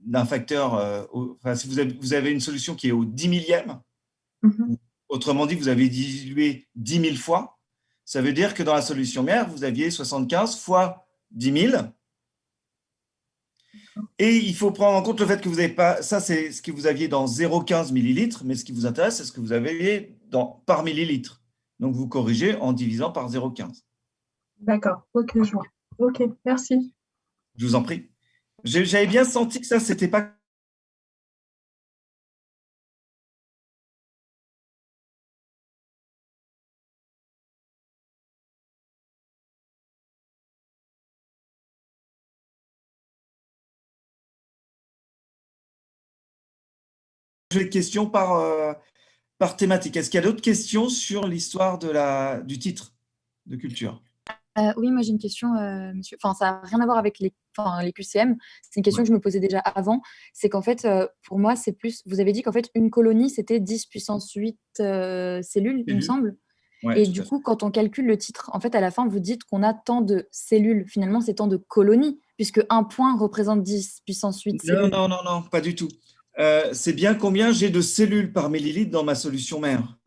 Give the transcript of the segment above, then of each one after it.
d'un facteur, enfin, si vous avez une solution qui est au 10 millième, autrement dit, vous avez dilué 10 000 fois, ça veut dire que dans la solution mère, vous aviez 75 fois 10 000. Et il faut prendre en compte le fait que vous n'avez pas, ça c'est ce que vous aviez dans 0,15 millilitres, mais ce qui vous intéresse, c'est ce que vous avez par millilitre. Donc vous corrigez en divisant par 0,15. D'accord, ok, je vois. Ok, merci. Je vous en prie. J'avais bien senti que ça, c'était pas de questions par thématique. Est-ce qu'il y a d'autres questions sur l'histoire du titre de culture? Oui, moi j'ai une question, monsieur. Enfin, ça n'a rien à voir avec les QCM. C'est une question que je me posais déjà avant. C'est qu'en fait, pour moi, c'est plus. Vous avez dit qu'en fait, une colonie, c'était 10 puissance 8 cellules, il me semble. Ouais, Et du coup, quand on calcule le titre, en fait, à la fin, vous dites qu'on a tant de cellules. Finalement, c'est tant de colonies, puisque un point représente 10 puissance 8 cellules. Non, pas du tout. C'est bien combien j'ai de cellules par millilitre dans ma solution mère.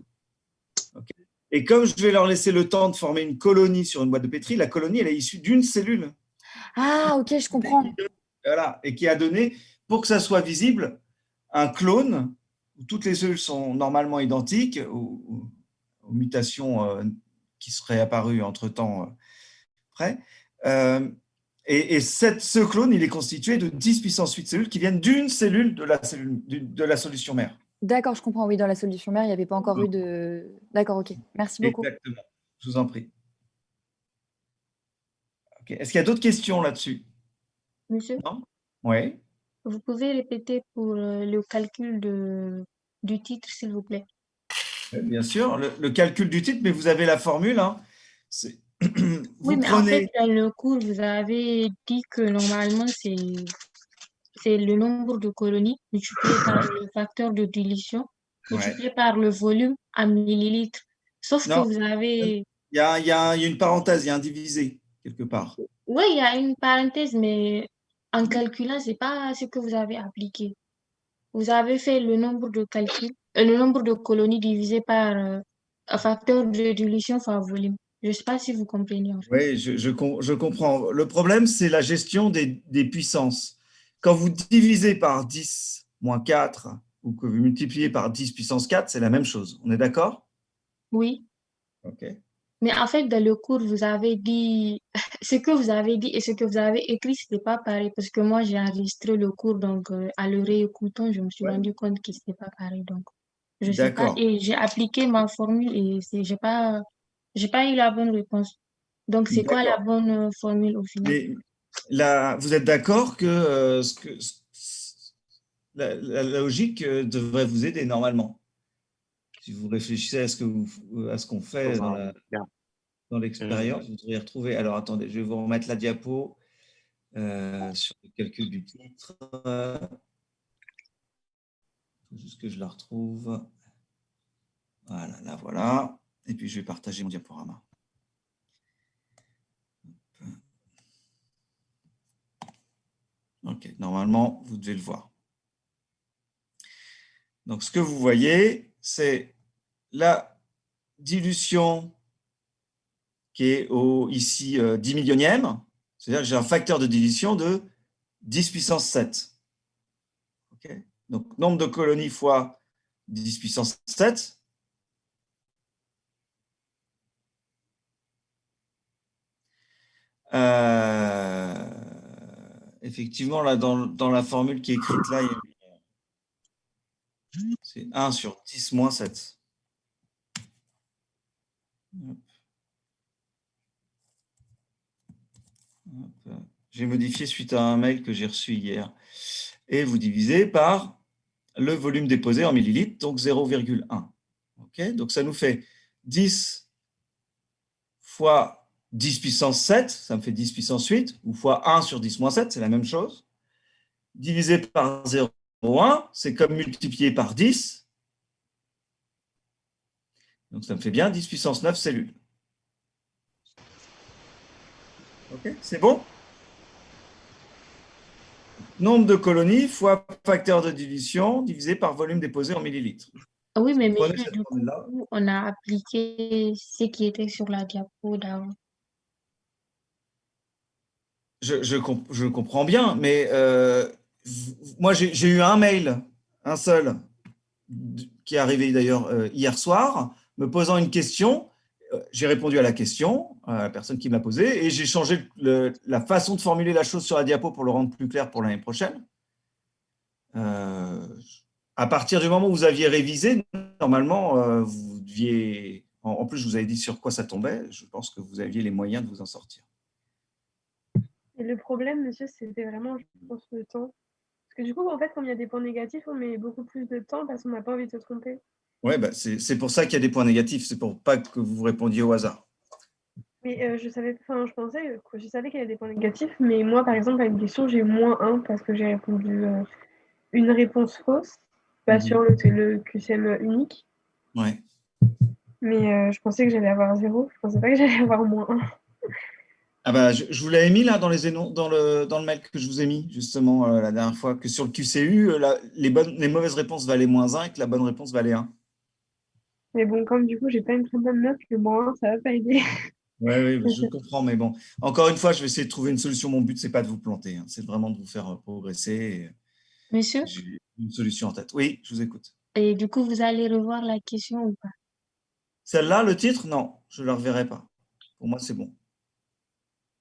Okay. Et comme je vais leur laisser le temps de former une colonie sur une boîte de pétri, la colonie, elle est issue d'une cellule. Ah, ok, je comprends. Voilà, et qui a donné, pour que ça soit visible, un clone où toutes les cellules sont normalement identiques aux mutations qui seraient apparues entre-temps près. Et ce clone, il est constitué de 10 puissance 8 cellules qui viennent d'une cellule de la solution mère. D'accord, je comprends. Oui, dans la solution mère, il n'y avait pas encore eu de… D'accord, ok. Merci beaucoup. Exactement. Je vous en prie. Okay. Est-ce qu'il y a d'autres questions là-dessus? Monsieur, Non? Oui. vous pouvez répéter pour le calcul du titre, s'il vous plaît? Bien sûr, le calcul du titre, mais vous avez la formule. Hein. Oui, mais en fait, dans le cours, vous avez dit que normalement, c'est le nombre de colonies multiplié par le facteur de dilution, multiplié par le volume en millilitres. Sauf que vous avez… Il y a une parenthèse, il y a un divisé quelque part. Oui, il y a une parenthèse, mais en calculant, ce n'est pas ce que vous avez appliqué. Vous avez fait le nombre de le nombre de colonies divisé par un facteur de dilution par volume. Je ne sais pas si vous comprenez. En fait. Oui, je comprends. Le problème, c'est la gestion des puissances. Quand vous divisez par 10 moins 4 ou que vous multipliez par 10 puissance 4, c'est la même chose. On est d'accord? Oui. OK. Mais en fait, dans le cours, vous avez dit, ce que vous avez dit et ce que vous avez écrit, ce n'était pas pareil. Parce que moi, j'ai enregistré le cours, donc à le réécoutant, je me suis rendu compte que ce n'était pas pareil. Donc, je ne sais pas. Et j'ai appliqué ma formule et je n'ai pas eu la bonne réponse. Donc, c'est quoi la bonne formule au final? Mais là, vous êtes d'accord que, la logique devrait vous aider normalement? Si vous réfléchissez à ce qu'on fait dans l'expérience, vous devriez retrouver. Alors, attendez, je vais vous remettre la diapo sur le calcul du titre. Il faut juste que je la retrouve. Voilà, là, voilà. Et puis, je vais partager mon diaporama. OK, normalement, vous devez le voir. Donc, ce que vous voyez, c'est la dilution qui est ici 10 millionième. C'est-à-dire que j'ai un facteur de dilution de 10 puissance 7. Okay. Donc, nombre de colonies fois 10 puissance 7. Effectivement, là, dans la formule qui est écrite là, c'est 1 sur 10 moins 7. J'ai modifié suite à un mail que j'ai reçu hier. Et vous divisez par le volume déposé en millilitres, donc 0,1. Okay, donc ça nous fait 10 fois 10 puissance 7, ça me fait 10 puissance 8, ou fois 1 sur 10 moins 7, c'est la même chose. Divisé par 0,1, c'est comme multiplié par 10. Donc ça me fait bien 10 puissance 9 cellules. Ok, c'est bon? Nombre de colonies fois facteur de dilution divisé par volume déposé en millilitres. Oui, mais Prenez monsieur, cette du coup, formule-là. on a appliqué ce qui était sur la diapo d'avant. Je comprends bien, mais moi, j'ai eu un mail, un seul, qui est arrivé d'ailleurs hier soir, me posant une question. J'ai répondu à la question, à la personne qui me l'a posée, et j'ai changé la façon de formuler la chose sur la diapo pour le rendre plus clair pour l'année prochaine. À partir du moment où vous aviez révisé, normalement, vous deviez… En plus, je vous avais dit sur quoi ça tombait. Je pense que vous aviez les moyens de vous en sortir. Et le problème, monsieur, c'était vraiment, je pense, le temps. Parce que du coup, en fait, quand il y a des points négatifs, on met beaucoup plus de temps parce qu'on n'a pas envie de se tromper. Oui, bah, c'est pour ça qu'il y a des points négatifs. C'est pour pas que vous répondiez au hasard. Mais je savais qu'il y avait des points négatifs, mais moi, par exemple, à une question, j'ai -1 parce que j'ai répondu une réponse fausse, pas sur le QCM unique. Ouais. Mais je pensais que j'allais avoir 0. Je pensais pas que j'allais avoir -1. Ah bah, je vous l'avais mis là dans le mail que je vous ai mis justement la dernière fois, que sur le QCU, les mauvaises réponses valaient -1 et que la bonne réponse valait 1. Mais bon, comme du coup, j'ai pas une très bonne note, le -1, ça va pas aider. Oui, je comprends, mais bon, encore une fois, je vais essayer de trouver une solution. Mon but, c'est pas de vous planter, hein, c'est vraiment de vous faire progresser. Monsieur, J'ai une solution en tête. Oui, je vous écoute. et du coup, vous allez revoir la question ou pas? Celle-là, le titre, non, je ne la reverrai pas. Pour moi, c'est bon.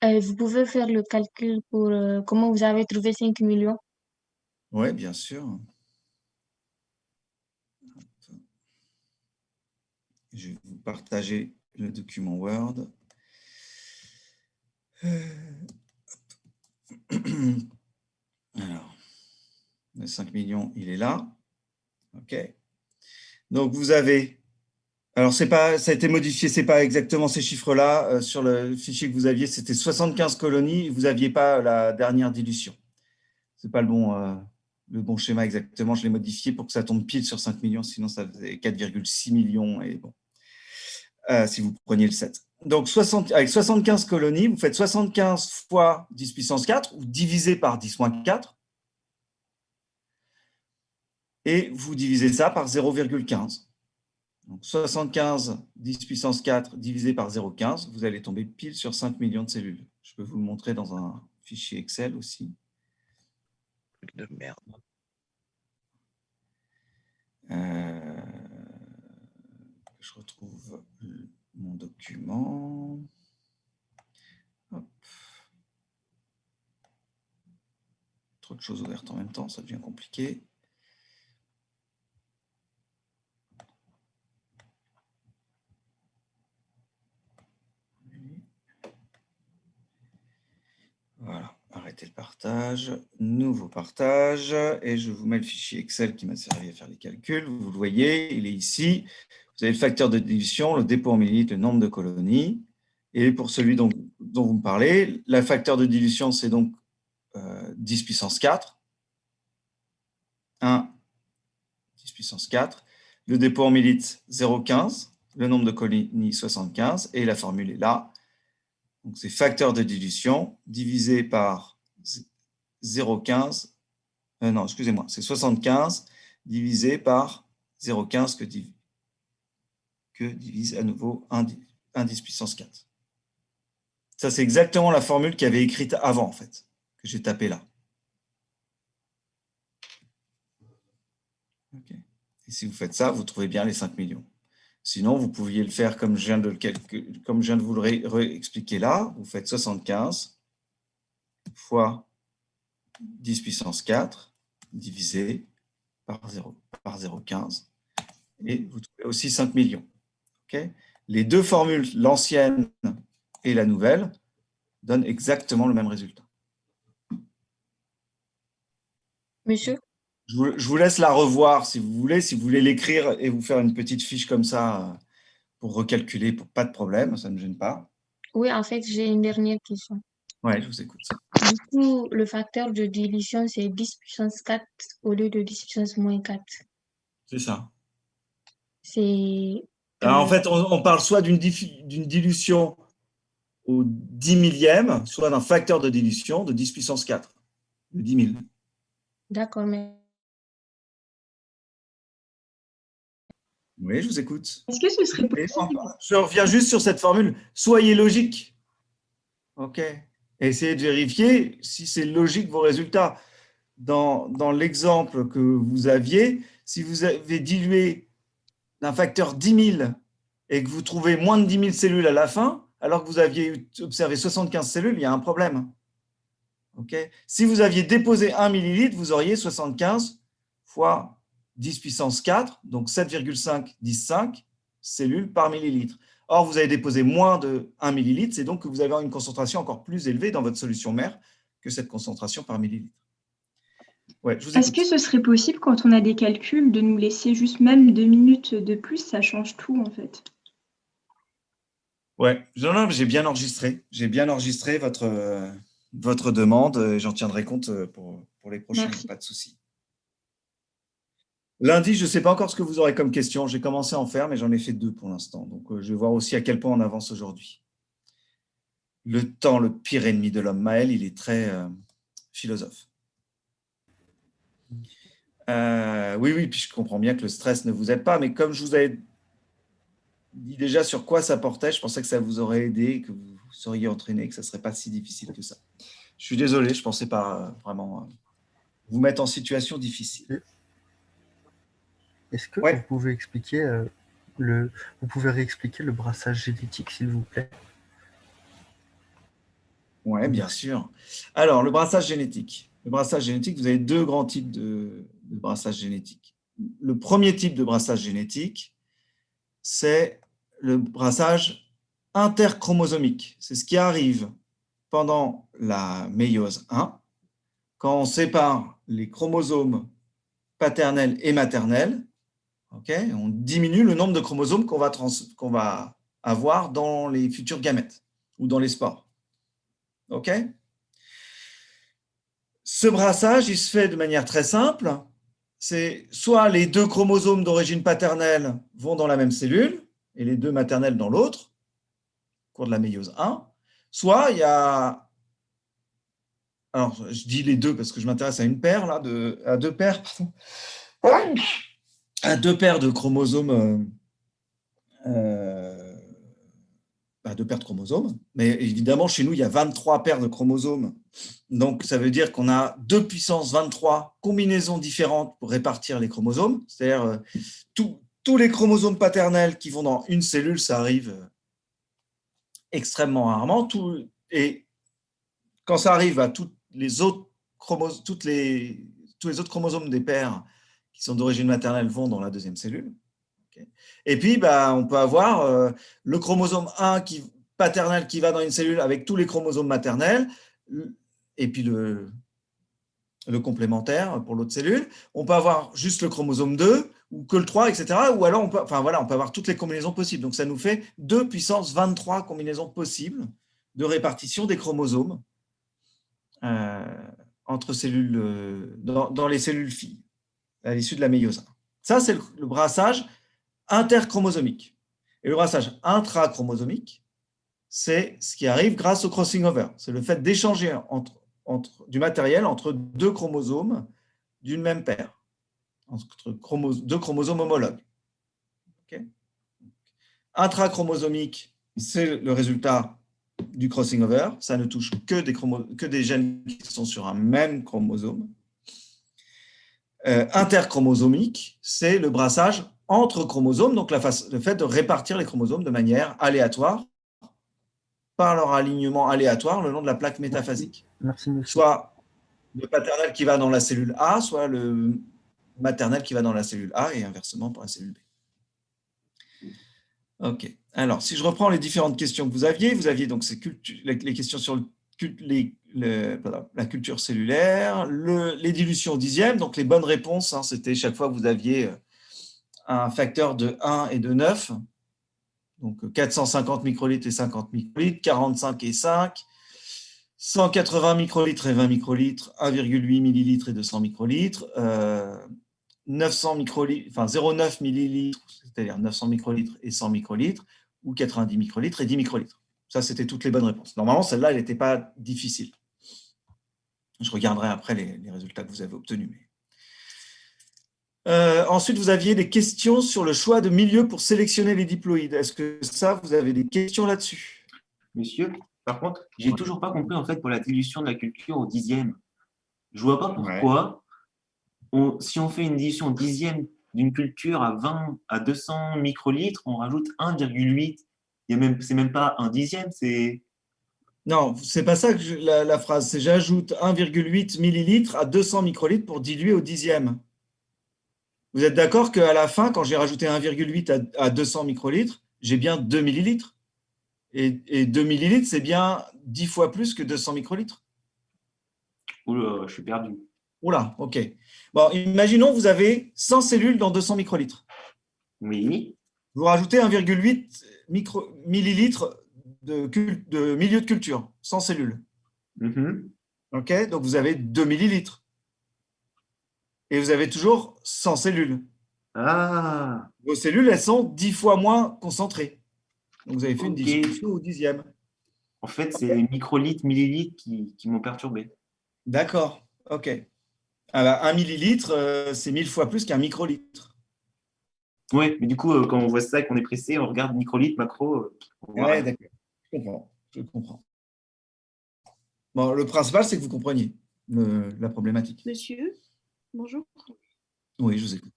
Vous pouvez faire le calcul pour comment vous avez trouvé 5 millions. Oui, bien sûr. Je vais vous partager le document Word. Alors, le 5 millions, il est là. OK. Donc, vous avez… Alors, ça a été modifié, ce n'est pas exactement ces chiffres-là. Sur le fichier que vous aviez, c'était 75 colonies. Vous n'aviez pas la dernière dilution. Ce n'est pas le bon schéma exactement. Je l'ai modifié pour que ça tombe pile sur 5 millions. Sinon, ça faisait 4,6 millions. Et bon, si vous preniez le 7. Donc, avec 75 colonies, vous faites 75 fois 10 puissance 4 ou divisé par 10 moins 4. Et vous divisez ça par 0,15. Donc 75 10 puissance 4 divisé par 0,15, vous allez tomber pile sur 5 millions de cellules. Je peux vous le montrer dans un fichier Excel aussi. De merde. Je retrouve mon document. Hop. Trop de choses ouvertes en même temps, ça devient compliqué. Voilà, arrêtez le partage, nouveau partage, et je vous mets le fichier Excel qui m'a servi à faire les calculs. Vous le voyez, il est ici. Vous avez le facteur de dilution, le dépôt en millilitres, le nombre de colonies. Et pour celui dont vous me parlez, le facteur de dilution, c'est donc 10 puissance 4. 1, 10 puissance 4. Le dépôt en millilitres, 0,15. Le nombre de colonies, 75. Et la formule est là. Donc, c'est facteur de dilution divisé par 0,15. Non, excusez-moi, c'est 75 divisé par 0,15 que divise à nouveau 1 10 puissance 4. Ça, c'est exactement la formule qui avait écrite avant, en fait, que j'ai tapée là. Okay. Et si vous faites ça, vous trouvez bien les 5 millions. Sinon, vous pouviez le faire comme je viens de vous le réexpliquer là. Vous faites 75 fois 10 puissance 4 divisé par 0,15. Et vous trouvez aussi 5 millions. Okay. Les deux formules, l'ancienne et la nouvelle, donnent exactement le même résultat. Monsieur? Je vous laisse la revoir si vous voulez l'écrire et vous faire une petite fiche comme ça pour recalculer, pas de problème, ça ne me gêne pas. Oui, en fait, j'ai une dernière question. Oui, je vous écoute. Du coup, le facteur de dilution, c'est 10 puissance 4 au lieu de 10 puissance moins 4. C'est ça. C'est… Alors, en fait, on parle soit d'une dilution au 10 millième, soit d'un facteur de dilution de 10 puissance 4, de 10 000. D'accord, mais Oui, je vous écoute. Est-ce que ce serait Et possible? je reviens juste sur cette formule. Soyez logique. OK. Essayez de vérifier si c'est logique vos résultats. Dans l'exemple que vous aviez, si vous avez dilué d'un facteur 10 000 et que vous trouvez moins de 10 000 cellules à la fin, alors que vous aviez observé 75 cellules, il y a un problème. Okay. Si vous aviez déposé 1 millilitre, vous auriez 75 fois 10 puissance 4, donc 7,5 10 5 cellules par millilitre. Or, vous avez déposé moins de 1 millilitre, c'est donc que vous avez une concentration encore plus élevée dans votre solution mère que cette concentration par millilitre. Ouais, je vous Est-ce écoute. que ce serait possible, quand on a des calculs, de nous laisser juste même 2 minutes de plus? Ça change tout, en fait. Ouais, non, j'ai bien enregistré. J'ai bien enregistré votre demande et j'en tiendrai compte pour les prochains, Merci. pas de souci. Lundi, je ne sais pas encore ce que vous aurez comme question. J'ai commencé à en faire, mais j'en ai fait 2 pour l'instant. Donc, je vais voir aussi à quel point on avance aujourd'hui. Le temps, le pire ennemi de l'homme. Maël, il est très philosophe. Oui, puis je comprends bien que le stress ne vous aide pas, mais comme je vous avais dit déjà sur quoi ça portait, je pensais que ça vous aurait aidé, que vous seriez entraîné, que ça ne serait pas si difficile que ça. Je suis désolé, je ne pensais pas vraiment vous mettre en situation difficile. Est-ce que Ouais. vous pouvez expliquer vous pouvez réexpliquer le brassage génétique, s'il vous plaît? Oui, bien sûr. Alors, le brassage génétique. Le brassage génétique, vous avez 2 grands types de brassage génétique. Le premier type de brassage génétique, c'est le brassage interchromosomique. C'est ce qui arrive pendant la méiose 1, quand on sépare les chromosomes paternels et maternels. Okay, on diminue le nombre de chromosomes qu'on va avoir dans les futurs gamètes ou dans les spores. OK ? Ce brassage, il se fait de manière très simple. C'est soit les 2 chromosomes d'origine paternelle vont dans la même cellule et les 2 maternelles dans l'autre, au cours de la méiose 1, soit il y a... Alors, je dis les 2 parce que je m'intéresse à une paire, là, à 2 paires, à 2 paires de chromosomes, 2 paires de chromosomes. Mais évidemment, chez nous, il y a 23 paires de chromosomes. Donc, ça veut dire qu'on a 2 puissance 23 combinaisons différentes pour répartir les chromosomes. C'est-à-dire, tous les chromosomes paternels qui vont dans une cellule, ça arrive extrêmement rarement. Et quand ça arrive à tous les autres chromosomes des paires qui sont d'origine maternelle vont dans la deuxième cellule. Okay. Et puis, on peut avoir le chromosome 1 paternel qui va dans une cellule avec tous les chromosomes maternels, et puis le complémentaire pour l'autre cellule. On peut avoir juste le chromosome 2 ou que le 3, etc. Ou alors, on peut avoir toutes les combinaisons possibles. Donc, ça nous fait 2 puissance 23 combinaisons possibles de répartition des chromosomes entre cellules, dans les cellules filles, à l'issue de la méiose 1. Ça, c'est le brassage interchromosomique. Et le brassage intrachromosomique, c'est ce qui arrive grâce au crossing over. C'est le fait d'échanger du matériel entre 2 chromosomes d'une même paire, entre 2 chromosomes homologues. Okay. Intrachromosomique, c'est le résultat du crossing over. Ça ne touche que des gènes qui sont sur un même chromosome. Interchromosomique, c'est le brassage entre chromosomes, donc le fait de répartir les chromosomes de manière aléatoire, par leur alignement aléatoire le long de la plaque métaphasique. Merci, monsieur. Soit le paternel qui va dans la cellule A, soit le maternel qui va dans la cellule A, et inversement pour la cellule B. OK. Alors, si je reprends les différentes questions que vous aviez donc les questions sur la culture cellulaire, les dilutions au dixième, donc les bonnes réponses, c'était chaque fois que vous aviez un facteur de 1 et de 9, donc 450 microlitres et 50 microlitres, 45 et 5, 180 microlitres et 20 microlitres, 1,8 millilitres et 200 microlitres, 900 microlitres, enfin 0,9 millilitres, c'est-à-dire 900 microlitres et 100 microlitres, ou 90 microlitres et 10 microlitres. Ça, c'était toutes les bonnes réponses. Normalement, celle-là, elle n'était pas difficile. Je regarderai après les résultats que vous avez obtenus. Ensuite, vous aviez des questions sur le choix de milieu pour sélectionner les diploïdes. Est-ce que ça, vous avez des questions là-dessus? Monsieur, par contre, j'ai toujours pas compris en fait pour la dilution de la culture au dixième. Je vois pas pourquoi, si on fait une dilution au dixième d'une culture à 20 à 200 microlitres, on rajoute 1,8. C'est même pas un dixième, c'est. Non, c'est pas ça que la phrase. C'est j'ajoute 1,8 millilitres à 200 microlitres pour diluer au dixième. Vous êtes d'accord qu'à la fin, quand j'ai rajouté 1,8 à 200 microlitres, j'ai bien 2 millilitres. Et 2 millilitres, c'est bien 10 fois plus que 200 microlitres. Oula, je suis perdu. Oula, ok. Bon, imaginons vous avez 100 cellules dans 200 microlitres. Oui. Vous rajoutez 1,8 millilitres de milieu de culture, 100 cellules. Ok, donc vous avez 2 millilitres. Et vous avez toujours 100 cellules. Ah. Vos cellules, elles sont 10 fois moins concentrées. Donc vous avez fait une dilution au dixième. En fait, c'est les microlitres, millilitres qui m'ont perturbé. D'accord, ok. Alors, 1 millilitre, c'est 1000 fois plus qu'un microlitre. Oui, mais du coup, quand on voit ça et qu'on est pressé, on regarde microlitre, macro. Ouais, d'accord. Je comprends. Bon, le principal, c'est que vous compreniez la problématique. Monsieur, bonjour. Oui, je vous écoute.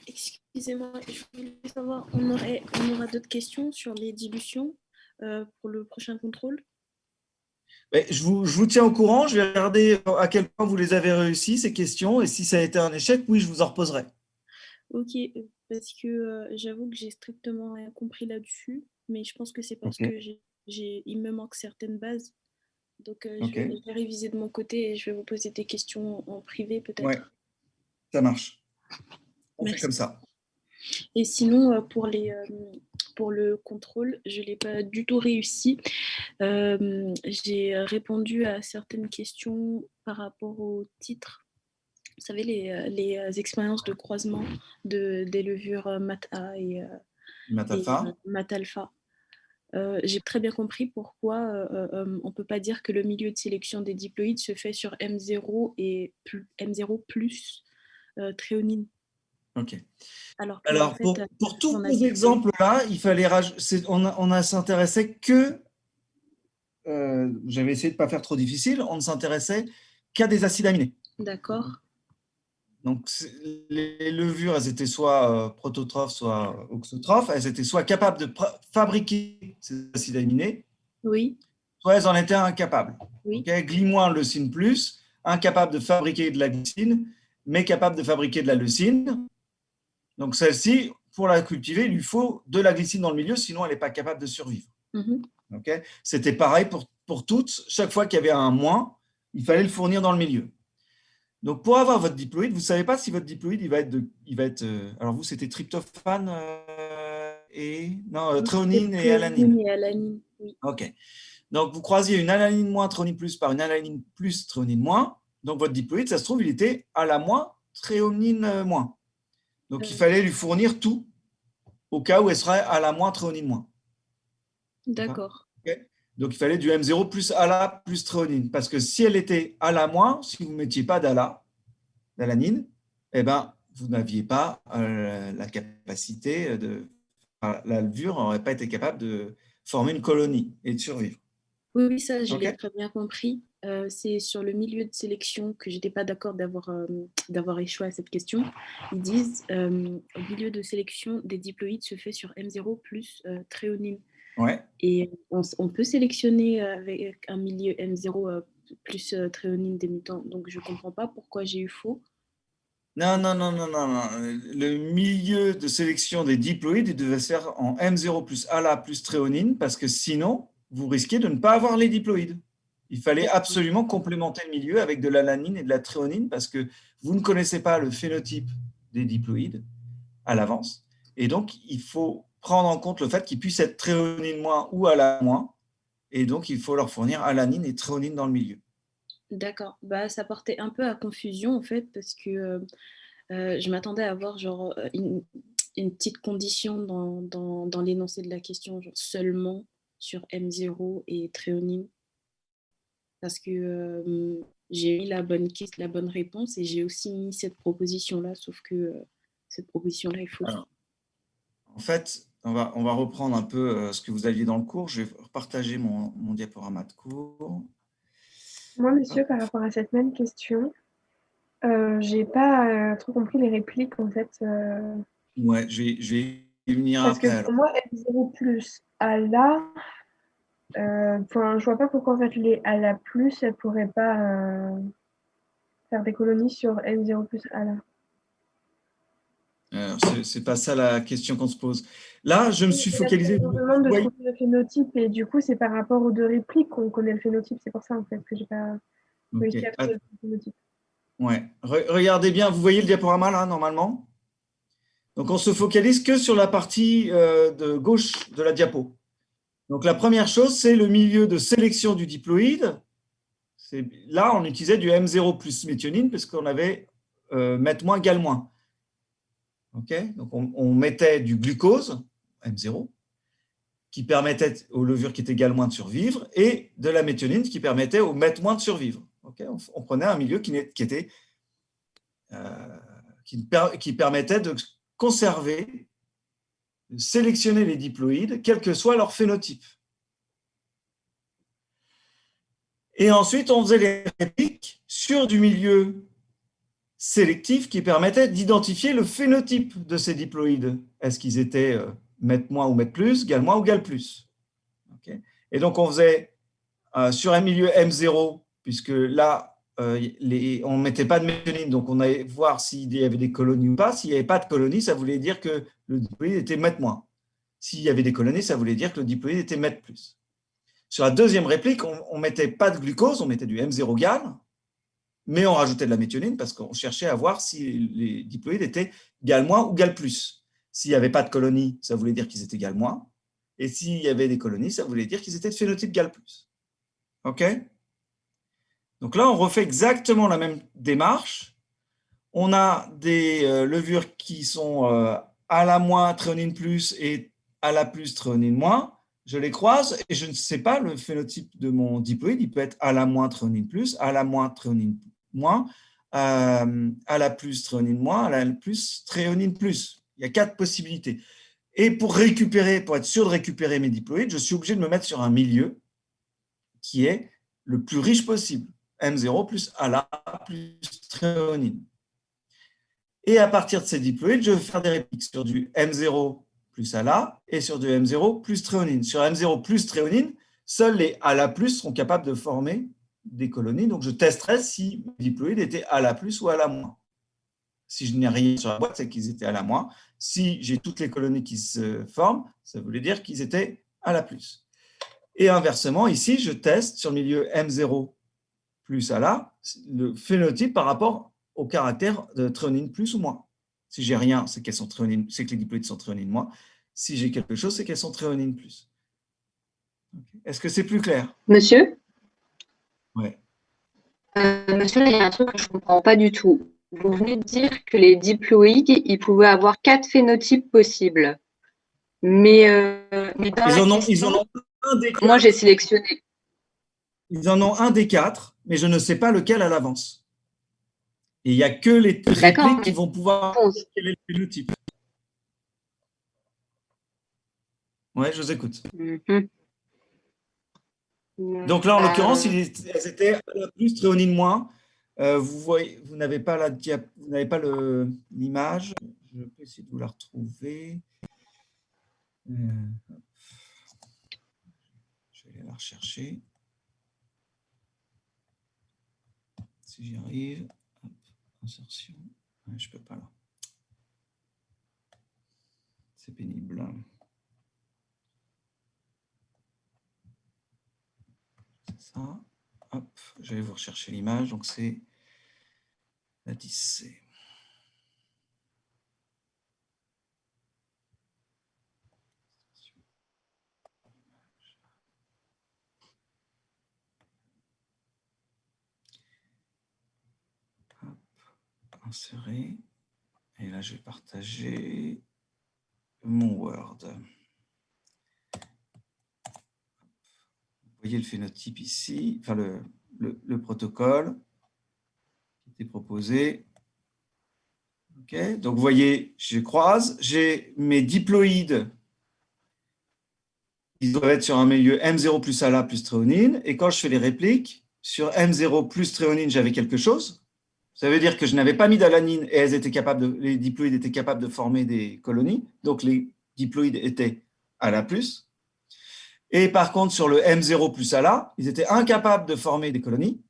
Excusez-moi, je voulais savoir, on aura d'autres questions sur les dilutions pour le prochain contrôle? Mais je vous tiens au courant. Je vais regarder à quel point vous les avez réussi, ces questions. Et si ça a été un échec, oui, je vous en reposerai. Ok, parce que j'avoue que j'ai strictement rien compris là-dessus, mais je pense que c'est parce que il me manque certaines bases. Donc, je vais réviser de mon côté et je vais vous poser des questions en privé peut-être. Ouais, ça marche. On Merci. fait comme ça. Et sinon, pour le contrôle, je ne l'ai pas du tout réussi. J'ai répondu à certaines questions par rapport au titre. Vous savez, les expériences de croisement des levures MAT-A et MAT-alpha. J'ai très bien compris pourquoi on ne peut pas dire que le milieu de sélection des diploïdes se fait sur M0 et M0 plus tréonine. Ok. Alors, en fait, pour tous vos exemples-là, il fallait on s'intéressait que, j'avais essayé de ne pas faire trop difficile, on ne s'intéressait qu'à des acides aminés. D'accord. Donc, les levures, elles étaient soit prototrophes, soit auxotrophes. Elles étaient soit capables de fabriquer ces acides aminés, oui, soit elles en étaient incapables. Oui. Okay, gly-, leucine plus, incapable de fabriquer de la glycine, mais capable de fabriquer de la leucine. Donc, celle-ci, pour la cultiver, il lui faut de la glycine dans le milieu, sinon elle n'est pas capable de survivre. Okay, c'était pareil pour toutes. Chaque fois qu'il y avait un moins, il fallait le fournir dans le milieu. Donc, pour avoir votre diploïde, vous ne savez pas si votre diploïde, il va être alors vous, c'était tryptophane tréonine et alanine. Oui. OK. Donc, vous croisiez une alanine moins, tréonine plus par une alanine plus, tréonine moins. Donc, votre diploïde, ça se trouve, il était à la moins, tréonine moins. Donc, il fallait lui fournir tout au cas où elle serait à la moins, tréonine moins. D'accord. Okay. Donc, il fallait du M0 plus ALA plus tréonine. Parce que si elle était à la moins, si vous ne mettiez pas d'alanine, eh ben, vous n'aviez pas la capacité la levure n'aurait pas été capable de former une colonie et de survivre. Oui, ça, je l'ai très bien compris. C'est sur le milieu de sélection que je n'étais pas d'accord d'avoir échoué à cette question. Ils disent au milieu de sélection des diploïdes se fait sur M0 plus tréonine. Ouais. Et on peut sélectionner avec un milieu M0 plus tréonine des mutants. Donc, je ne comprends pas pourquoi j'ai eu faux. Non. Le milieu de sélection des diploïdes, il devait se faire en M0 plus ALA plus tréonine, parce que sinon, vous risquez de ne pas avoir les diploïdes. Il fallait absolument complémenter le milieu avec de l'alanine et de la tréonine, parce que vous ne connaissez pas le phénotype des diploïdes à l'avance. Et donc, il faut prendre en compte le fait qu'ils puissent être tréonine moins ou ALA moins. Et donc, il faut leur fournir alanine et tréonine dans le milieu. D'accord. Bah, ça portait un peu à confusion, en fait, parce que je m'attendais à avoir genre une petite condition dans l'énoncé de la question, genre seulement sur M0 et tréonine. Parce que j'ai mis la bonne réponse et j'ai aussi mis cette proposition-là, sauf que cette proposition-là est fausse. Alors, en fait, on va reprendre un peu ce que vous aviez dans le cours. Je vais repartager mon diaporama de cours. Moi, monsieur, par rapport à cette même question, j'ai pas trop compris les répliques, en fait. Ouais, je vais y venir Parce après. que pour moi, M0 plus à la, je vois pas pourquoi en fait les à la plus, elles pourraient pas faire des colonies sur M0 plus à la. C'est pas ça la question qu'on se pose. Là, je me suis focalisé. On demande de trouver le phénotype et du coup, c'est par rapport aux deux répliques qu'on connaît le phénotype. C'est pour ça en fait que j'ai pas réussi à trouver le phénotype. Ouais. Regardez bien, vous voyez le diaporama là, normalement? Donc, on se focalise que sur la partie de gauche de la diapo. Donc, la première chose, c'est le milieu de sélection du diploïde. Là, on utilisait du M0 plus méthionine parce qu'on avait meth moins, gal moins. Okay, donc, on mettait du glucose, M0, qui permettait aux levures qui étaient gal moins de survivre, et de la méthionine qui permettait aux meth moins de survivre. Okay, on prenait un milieu qui permettait de conserver, de sélectionner les diploïdes, quel que soit leur phénotype. Et ensuite, on faisait les répliques sur du milieu sélectif qui permettait d'identifier le phénotype de ces diploïdes. Est-ce qu'ils étaient meth moins ou meth plus, gal moins ou gal plus. Okay. Et donc, on faisait sur un milieu M0, puisque là, on ne mettait pas de méthionine, donc on allait voir s'il y avait des colonies ou pas. S'il n'y avait pas de colonies, ça voulait dire que le diploïde était meth moins. S'il y avait des colonies, ça voulait dire que le diploïde était meth plus. Sur la deuxième réplique, on ne mettait pas de glucose, on mettait du M0 gal, mais on rajoutait de la méthionine parce qu'on cherchait à voir si les diploïdes étaient gal moins ou gal plus. S'il n'y avait pas de colonies, ça voulait dire qu'ils étaient gal moins. Et s'il y avait des colonies, ça voulait dire qu'ils étaient de phénotype gal plus. OK? Donc là, on refait exactement la même démarche. On a des levures qui sont à la moins tréonine plus et à la plus tréonine moins. Je les croise et je ne sais pas le phénotype de mon diploïde. Il peut être à la moins tréonine plus, à la moins tréonine moins, à la plus tréonine moins, à la plus tréonine plus. Il y a 4 possibilités. Et pour être sûr de récupérer mes diploïdes, je suis obligé de me mettre sur un milieu qui est le plus riche possible. M0 plus ALA plus tréonine. Et à partir de ces diploïdes, je vais faire des répliques sur du M0 plus ALA et sur du M0 plus tréonine. Sur M0 plus tréonine, seuls les ALA plus seront capables de former des colonies. Donc, je testerai si mes diploïdes étaient ALA plus ou ALA moins. Si je n'ai rien sur la boîte, c'est qu'ils étaient ALA moins. Si j'ai toutes les colonies qui se forment, ça voulait dire qu'ils étaient ALA plus. Et inversement, ici, je teste sur le milieu M0 plus ALA le phénotype par rapport au caractère de tréonine plus ou moins. Si j'ai rien, c'est qu'elles sont tréonine, c'est que les diploïdes sont tréonine moins. Si j'ai quelque chose, c'est qu'elles sont tréonine plus. Okay. Est-ce que c'est plus clair? Monsieur? Oui. Monsieur, il y a un truc que je ne comprends pas du tout. Vous venez de dire que les diploïdes, ils pouvaient avoir 4 phénotypes possibles. Mais dans ils en ont un des 4. Moi, j'ai sélectionné. Ils en ont un des 4, mais je ne sais pas lequel à l'avance. Et il n'y a que les répliques qui vont pouvoir quel est le phénotype. Oui, je vous écoute. Donc là, en l'occurrence, elles étaient à la plus tréonine moins. Vous voyez, vous n'avez pas l'image. Je peux essayer de vous la retrouver. Je vais aller la rechercher. Si j'y arrive. Hop, insertion. Ouais, je ne peux pas là. C'est pénible. C'est ça. Hop, je vais vous rechercher l'image. Donc, c'est la 10C. Hop, insérer. Et là, je vais partager mon Word. Vous voyez le phénotype ici, enfin le protocole. était proposé. Okay. Donc, vous voyez, je croise, j'ai mes diploïdes, ils doivent être sur un milieu M0 plus ALA plus tréonine. Et quand je fais les répliques, sur M0 plus tréonine, j'avais quelque chose. Ça veut dire que je n'avais pas mis d'alanine et les diploïdes étaient capables de former des colonies. Donc, les diploïdes étaient ALA plus. Et par contre, sur le M0 plus ALA, ils étaient incapables de former des colonies,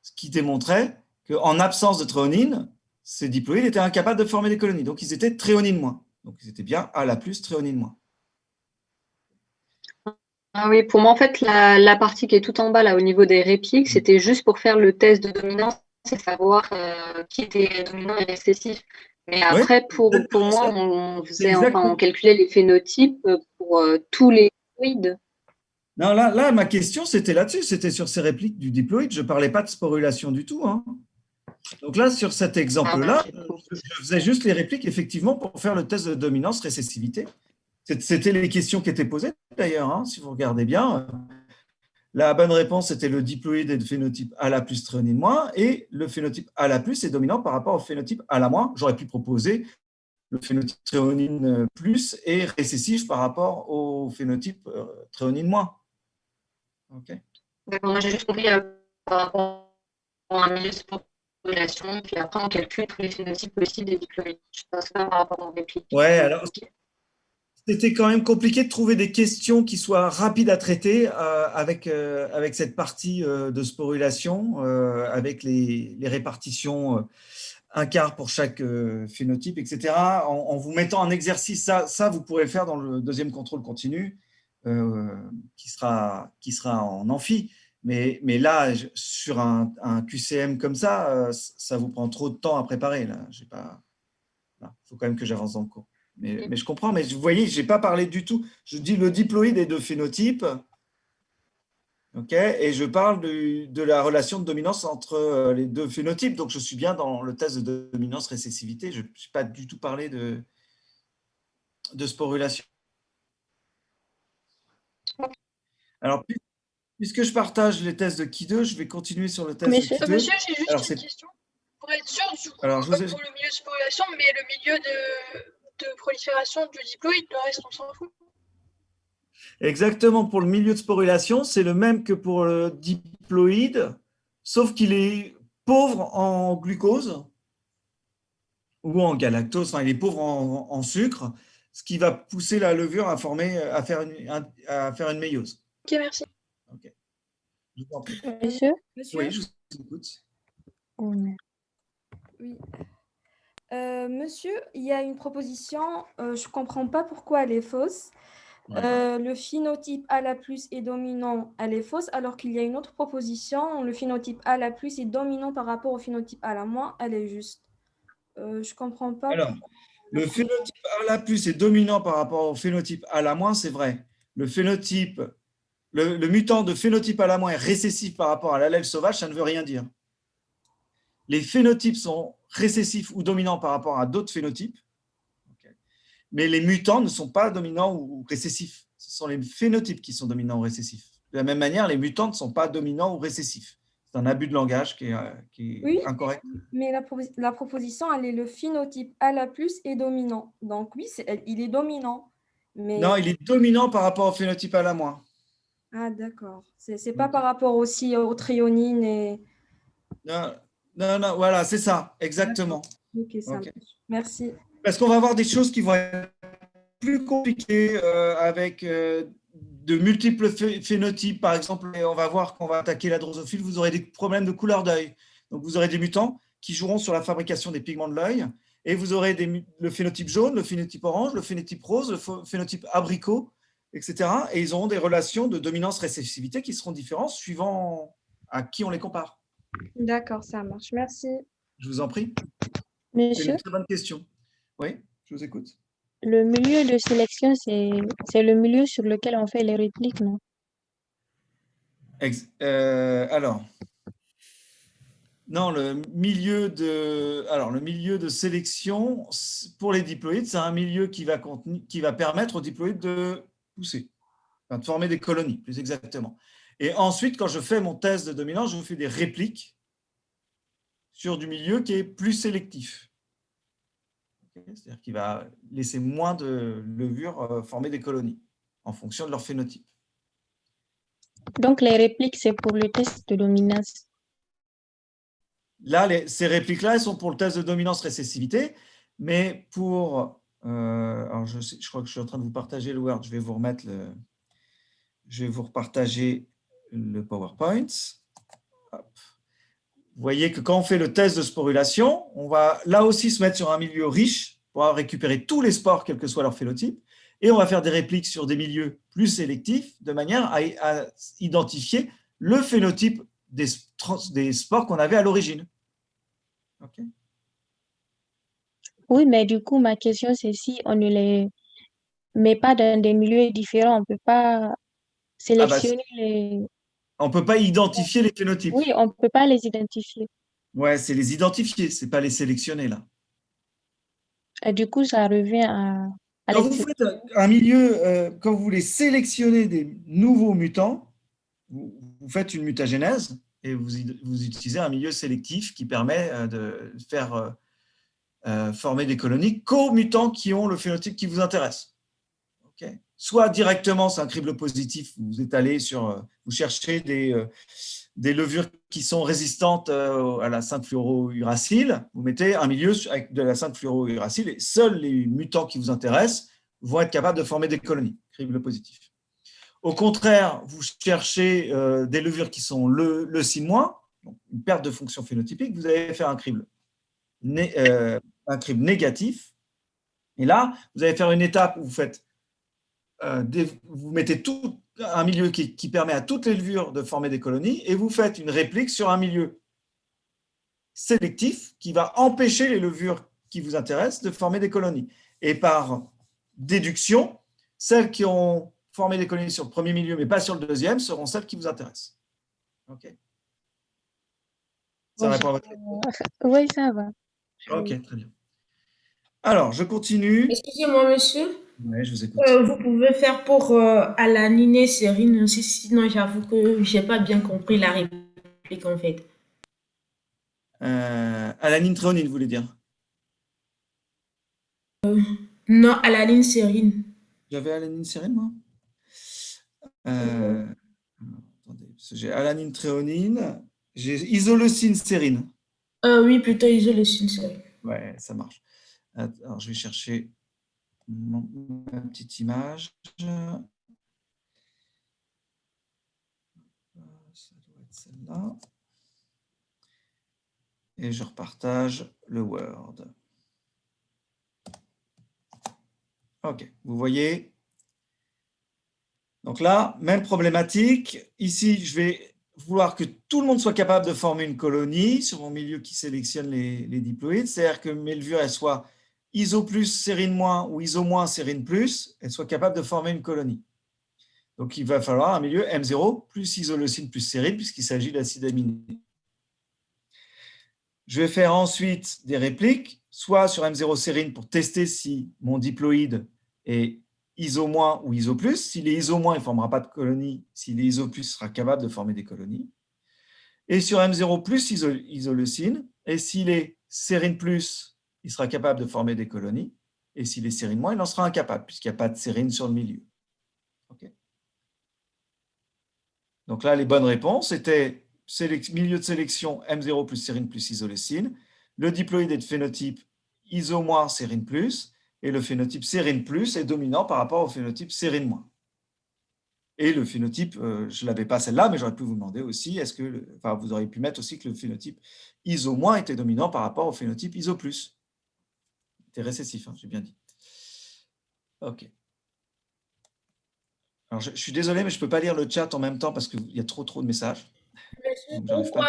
ce qui démontrait qu'en absence de tréonine, ces diploïdes étaient incapables de former des colonies. Donc, ils étaient tréonine moins. Donc, ils étaient bien ALA plus, tréonine moins. Ah oui, pour moi, en fait, la partie qui est tout en bas, là, au niveau des répliques, c'était juste pour faire le test de dominance et savoir qui était dominant et récessif. Mais après, pour moi, on calculait les phénotypes pour tous les diploïdes. Non, là, ma question, c'était là-dessus. C'était sur ces répliques du diploïde. Je ne parlais pas de sporulation du tout. Hein. Donc là, sur cet exemple-là, je faisais juste les répliques, effectivement, pour faire le test de dominance récessivité. C'était les questions qui étaient posées, d'ailleurs, hein, si vous regardez bien. La bonne réponse était le diploïde est de phénotype ALA plus tréonine moins, et le phénotype ALA plus est dominant par rapport au phénotype ALA moins. J'aurais pu proposer le phénotype tréonine plus est récessif par rapport au phénotype tréonine moins. Ok. D'accord, moi j'ai juste compris par rapport à un milieu de sporulation, puis après on calcule tous les phénotypes possibles des diploïdes. Je pense pas par rapport aux répliques. Ouais, alors c'était quand même compliqué de trouver des questions qui soient rapides à traiter avec cette partie de sporulation, avec les répartitions un quart pour chaque phénotype, etc. En vous mettant en exercice, ça vous pourrez le faire dans le deuxième contrôle continu qui sera en amphi. Mais là, sur un QCM comme ça, ça vous prend trop de temps à préparer. Il faut quand même que j'avance dans le cours. Mais je comprends, mais vous voyez, je n'ai pas parlé du tout. Je dis le diploïde est de phénotype, okay, et je parle de la relation de dominance entre les deux phénotypes. Donc, je suis bien dans le test de dominance récessivité. Je n'ai pas du tout parlé de sporulation. Alors, puisque je partage les tests de Ki2, je vais continuer sur le test de Ki2. Monsieur, j'ai juste une question. Pour être sûr, du coup, pour le milieu de sporulation, mais le milieu de prolifération du diploïde, le reste, on s'en fout. Exactement, pour le milieu de sporulation, c'est le même que pour le diploïde, sauf qu'il est pauvre en glucose ou en galactose, enfin, il est pauvre en sucre, ce qui va pousser la levure à faire une méiose. Ok, merci. Okay. Je vous en prie. Monsieur? Oui, je vous écoute. Oui. Monsieur, il y a une proposition, je ne comprends pas pourquoi elle est fausse. Le phénotype ALA+ est dominant, elle est fausse, alors qu'il y a une autre proposition, le phénotype ALA+ est dominant par rapport au phénotype ALA-, elle est juste. Je ne comprends pas. Alors, le phénotype ALA+ est dominant par rapport au phénotype ALA-, c'est vrai. Le mutant de phénotype ALA- est récessif par rapport à l'allèle sauvage, ça ne veut rien dire. Les phénotypes sont récessifs ou dominants par rapport à d'autres phénotypes, mais les mutants ne sont pas dominants ou récessifs. Ce sont les phénotypes qui sont dominants ou récessifs. De la même manière, les mutants ne sont pas dominants ou récessifs. C'est un abus de langage qui est incorrect. Mais la proposition, elle est le phénotype ALA+ est dominant. Donc oui, il est dominant. Mais... Non, il est dominant par rapport au phénotype ALA-. Ah, d'accord. C'est pas par rapport aussi aux tréonines et... Non, voilà, c'est ça, exactement. Ok, ça marche. Merci. Parce qu'on va avoir des choses qui vont être plus compliquées avec de multiples phénotypes. Par exemple, on va voir qu'on va attaquer la drosophile, vous aurez des problèmes de couleur d'œil. Donc, vous aurez des mutants qui joueront sur la fabrication des pigments de l'œil. Et vous aurez le phénotype jaune, le phénotype orange, le phénotype rose, le phénotype abricot, etc. Et ils auront des relations de dominance-récessivité qui seront différentes suivant à qui on les compare. D'accord, ça marche. Merci. Je vous en prie. Monsieur? C'est une très bonne question. Oui, je vous écoute. Le milieu de sélection, c'est le milieu sur lequel on fait les répliques, non? Alors, non, le milieu de sélection pour les diploïdes, c'est un milieu qui va permettre aux diploïdes de pousser, enfin, de former des colonies, plus exactement. Et ensuite, quand je fais mon test de dominance, je fais des répliques sur du milieu qui est plus sélectif. C'est-à-dire qu'il va laisser moins de levures former des colonies en fonction de leur phénotype. Donc, les répliques, c'est pour le test de dominance. Là, ces répliques-là, elles sont pour le test de dominance-récessivité, mais pour... alors je crois que je suis en train de vous partager le Word. Je vais vous remettre je vais vous repartager le PowerPoint. Hop. Vous voyez que quand on fait le test de sporulation, on va là aussi se mettre sur un milieu riche pour récupérer tous les spores, quel que soit leur phénotype, et on va faire des répliques sur des milieux plus sélectifs de manière à identifier le phénotype des spores qu'on avait à l'origine. Okay. Oui, mais du coup, ma question, c'est si on ne les met pas dans des milieux différents, on ne peut pas sélectionner les... On ne peut pas identifier les phénotypes. Oui, on ne peut pas les identifier. Ouais, c'est les identifier, ce n'est pas les sélectionner là. Et du coup, ça revient à quand vous faites un milieu, quand vous voulez sélectionner des nouveaux mutants, vous faites une mutagénèse et vous utilisez un milieu sélectif qui permet de faire former des colonies qu'aux mutants qui ont le phénotype qui vous intéresse. Okay. Soit directement, c'est un crible positif, vous étalez sur, vous cherchez des levures qui sont résistantes à la 5-fluorouracile, vous mettez un milieu avec de la 5-fluorouracile et seuls les mutants qui vous intéressent vont être capables de former des colonies, crible positif. Au contraire, vous cherchez des levures qui sont leucine-, une perte de fonction phénotypique, vous allez faire un crible négatif. Et là, vous allez faire une étape où vous faites vous mettez tout un milieu qui permet à toutes les levures de former des colonies et vous faites une réplique sur un milieu sélectif qui va empêcher les levures qui vous intéressent de former des colonies. Et par déduction, celles qui ont formé des colonies sur le premier milieu mais pas sur le deuxième seront celles qui vous intéressent. OK. Ça répond à votre question ? Oui, ça va. OK, très bien. Alors, je continue. Excusez-moi, monsieur. Oui, je vous écoute. Vous pouvez faire pour alanine et sérine aussi, sinon j'avoue que je n'ai pas bien compris la réplique en fait. Alanine tréonine, vous voulez dire? Non, alanine sérine. J'avais alanine sérine, moi? Attendez, j'ai alanine tréonine, j'ai isoleucine sérine. Oui, plutôt isoleucine sérine. Ouais, ça marche. Alors, je vais chercher ma petite image. Ça doit être celle-là. Et je repartage le Word. OK, vous voyez. Donc là, même problématique. Ici, je vais vouloir que tout le monde soit capable de former une colonie sur mon milieu qui sélectionne les diploïdes. C'est-à-dire que mes levures, elles soient iso plus sérine moins ou iso moins sérine plus, elles soient capables de former une colonie. Donc, il va falloir un milieu M0 plus isoleucine plus sérine puisqu'il s'agit d'acide aminé. Je vais faire ensuite des répliques, soit sur M0 sérine pour tester si mon diploïde est iso- ou iso+. S'il est iso-, il ne formera pas de colonie. S'il est iso+, il sera capable de former des colonies. Et sur M0+, isoleucine. Et s'il est sérine+, il sera capable de former des colonies. Et s'il est sérine-, il en sera incapable, puisqu'il n'y a pas de sérine sur le milieu. Okay. Donc là, les bonnes réponses étaient milieu de sélection M0 plus sérine plus isoleucine. Le diploïde est de phénotype iso- sérine plus. Et le phénotype sérine plus est dominant par rapport au phénotype sérine-. Et le phénotype, je ne l'avais pas celle-là, mais j'aurais pu vous demander aussi, vous auriez pu mettre aussi que le phénotype iso- était dominant par rapport au phénotype iso+. C'était récessif, hein, j'ai bien dit. OK. Alors, je suis désolé, mais je ne peux pas lire le chat en même temps parce qu'il y a trop de messages. Pourquoi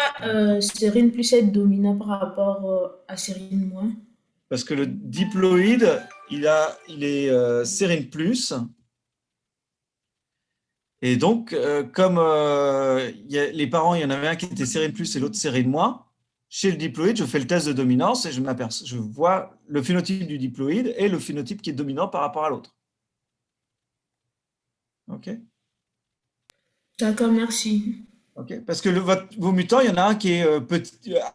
sérine plus est dominant par rapport à sérine moins? Parce que le diploïde, il est sérine plus. Et donc, comme les parents, il y en avait un qui était sérine plus et l'autre sérine moins, chez le diploïde, je fais le test de dominance et je vois le phénotype du diploïde et le phénotype qui est dominant par rapport à l'autre. OK? D'accord, merci. Okay, parce que vos mutants, il y en a un qui est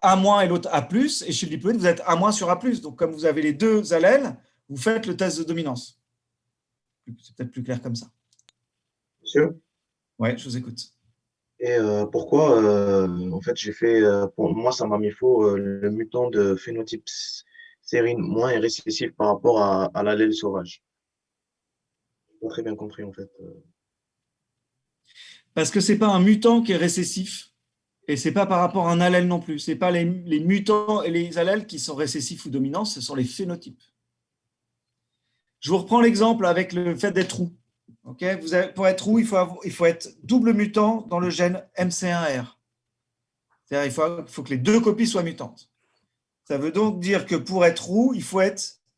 A- et l'autre A+, et chez le diploïde, vous êtes A- sur A+. Donc, comme vous avez les deux allèles, vous faites le test de dominance. C'est peut-être plus clair comme ça. Monsieur? Oui, je vous écoute. Et pourquoi, en fait, pour moi, ça m'a mis faux, le mutant de phénotype sérine moins est récessif par rapport à l'allèle sauvage. Je n'ai pas très bien compris, en fait. Parce que ce n'est pas un mutant qui est récessif, et ce n'est pas par rapport à un allèle non plus. Ce n'est pas les mutants et les allèles qui sont récessifs ou dominants, ce sont les phénotypes. Je vous reprends l'exemple avec le fait d'être roux. Okay, pour être roux, il faut être double mutant dans le gène MC1R. C'est-à-dire il faut que les deux copies soient mutantes. Ça veut donc dire que pour être roux,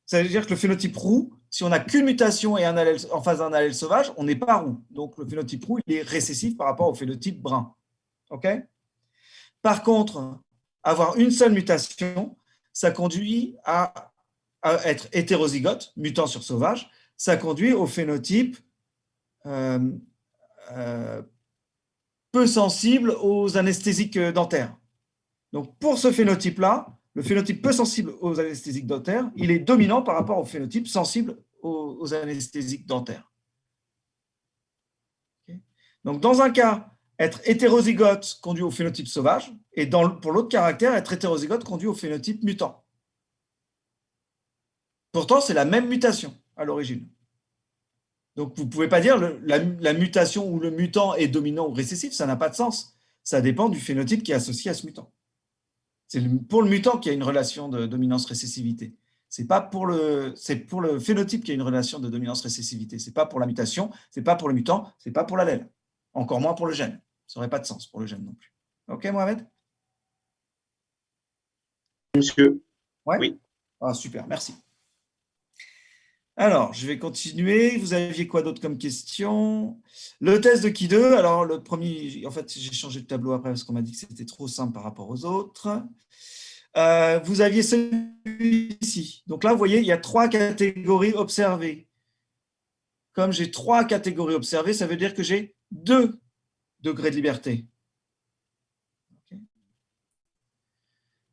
ça veut dire que le phénotype roux, si on n'a qu'une mutation et un allèle en face d'un allèle sauvage, on n'est pas roux. Donc le phénotype roux, il est récessif par rapport au phénotype brun. Okay, par contre, avoir une seule mutation, ça conduit à être hétérozygote, mutant sur sauvage, ça conduit au phénotype peu sensible aux anesthésiques dentaires. Donc, pour ce phénotype-là, le phénotype peu sensible aux anesthésiques dentaires, il est dominant par rapport au phénotype sensible aux anesthésiques dentaires. Okay. Donc, dans un cas, être hétérozygote conduit au phénotype sauvage, et pour l'autre caractère, être hétérozygote conduit au phénotype mutant. Pourtant, c'est la même mutation à l'origine. Donc, vous ne pouvez pas dire la mutation ou le mutant est dominant ou récessif, ça n'a pas de sens. Ça dépend du phénotype qui est associé à ce mutant. C'est pour le mutant qu'il y a une relation de dominance-récessivité. C'est pour le phénotype qu'il y a une relation de dominance-récessivité. Ce n'est pas pour la mutation, ce n'est pas pour le mutant, ce n'est pas pour l'allèle. Encore moins pour le gène. Ça n'aurait pas de sens pour le gène non plus. OK, Mohamed? Monsieur. Ouais? Oui. Ah, super, merci. Alors, je vais continuer. Vous aviez quoi d'autre comme question? Le test de Ki 2. Alors, le premier, en fait, j'ai changé de tableau après parce qu'on m'a dit que c'était trop simple par rapport aux autres. Vous aviez celui-ci. Donc là, vous voyez, il y a 3 catégories observées. Comme j'ai 3 catégories observées, ça veut dire que j'ai 2 degrés de liberté.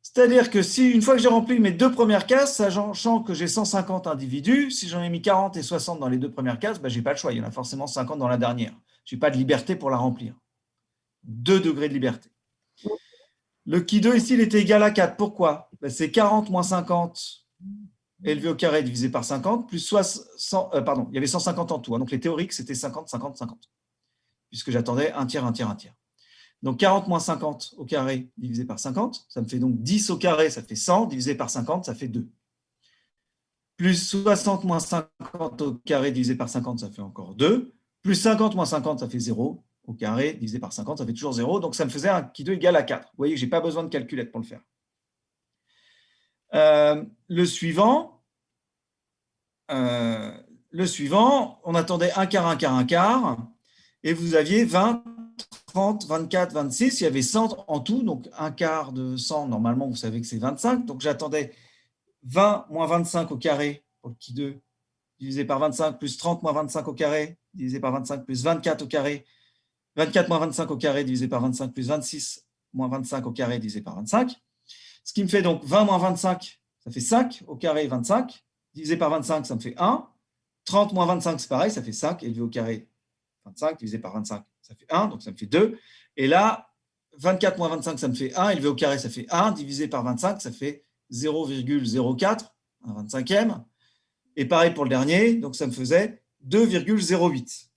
C'est-à-dire que si, une fois que j'ai rempli mes 2 premières cases, sachant que j'ai 150 individus, si j'en ai mis 40 et 60 dans les 2 premières cases, ben, je n'ai pas le choix. Il y en a forcément 50 dans la dernière. Je n'ai pas de liberté pour la remplir. 2 degrés de liberté. Le Ki 2 ici, il était égal à 4. Pourquoi? Ben, c'est 40 moins 50 élevé au carré divisé par 50, plus 100, pardon, il y avait 150 en tout. Hein, donc les théoriques, c'était 50, 50, 50. Puisque j'attendais un tiers, un tiers, un tiers. Donc 40 moins 50 au carré divisé par 50, ça me fait donc 10 au carré, ça fait 100, divisé par 50, ça fait 2. Plus 60 moins 50 au carré divisé par 50, ça fait encore 2. Plus 50 moins 50, ça fait 0 au carré divisé par 50, ça fait toujours 0. Donc ça me faisait un Ki 2 égal à 4. Vous voyez que je n'ai pas besoin de calculette pour le faire. Le suivant, on attendait un quart, un quart, un quart, et vous aviez 20, 30, 24, 26, il y avait 100 en tout, donc un quart de 100, normalement, vous savez que c'est 25, donc j'attendais 20 moins 25 au carré pour le Ki 2, divisé par 25, plus 30 moins 25 au carré, divisé par 25, plus 24 au carré, 24 moins 25 au carré, divisé par 25, plus 26 moins 25 au carré, divisé par 25. Ce qui me fait donc 20 moins 25, ça fait 5 au carré, 25, divisé par 25, ça me fait 1. 30 moins 25, c'est pareil, ça fait 5, élevé au carré, 25, divisé par 25, ça fait 1, donc ça me fait 2. Et là, 24 moins 25, ça me fait 1, élevé au carré, ça fait 1, divisé par 25, ça fait 0,04, un 25e. Et pareil pour le dernier, donc ça me faisait 2,08.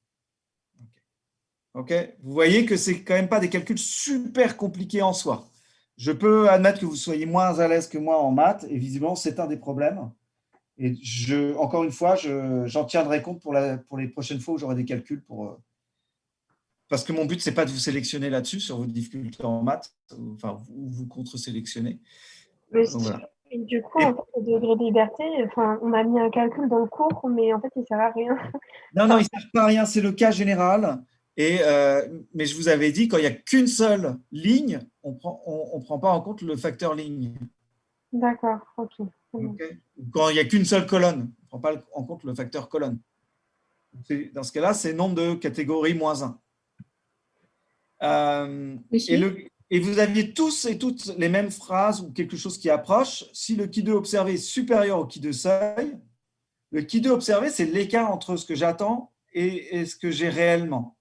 Okay. Vous voyez que ce n'est quand même pas des calculs super compliqués en soi. Je peux admettre que vous soyez moins à l'aise que moi en maths, et visiblement, c'est un des problèmes. Et encore une fois, j'en tiendrai compte pour les prochaines fois où j'aurai des calculs. Parce que mon but, ce n'est pas de vous sélectionner là-dessus, sur vos difficultés en maths, enfin, vous contre-sélectionner. Voilà. Et du coup, en fait, le degré de liberté, enfin, on a mis un calcul dans le cours, mais en fait, il ne sert à rien. Non, il ne sert pas à rien, c'est le cas général. Mais je vous avais dit, quand il n'y a qu'une seule ligne, on ne prend pas en compte le facteur ligne. D'accord, ok. Quand il n'y a qu'une seule colonne, on ne prend pas en compte le facteur colonne. Dans ce cas-là, c'est nombre de catégorie moins 1. Et vous aviez tous et toutes les mêmes phrases ou quelque chose qui approche. Si le qui 2 observé est supérieur au qui 2 seuil, le qui 2 observé, c'est l'écart entre ce que j'attends et ce que j'ai réellement.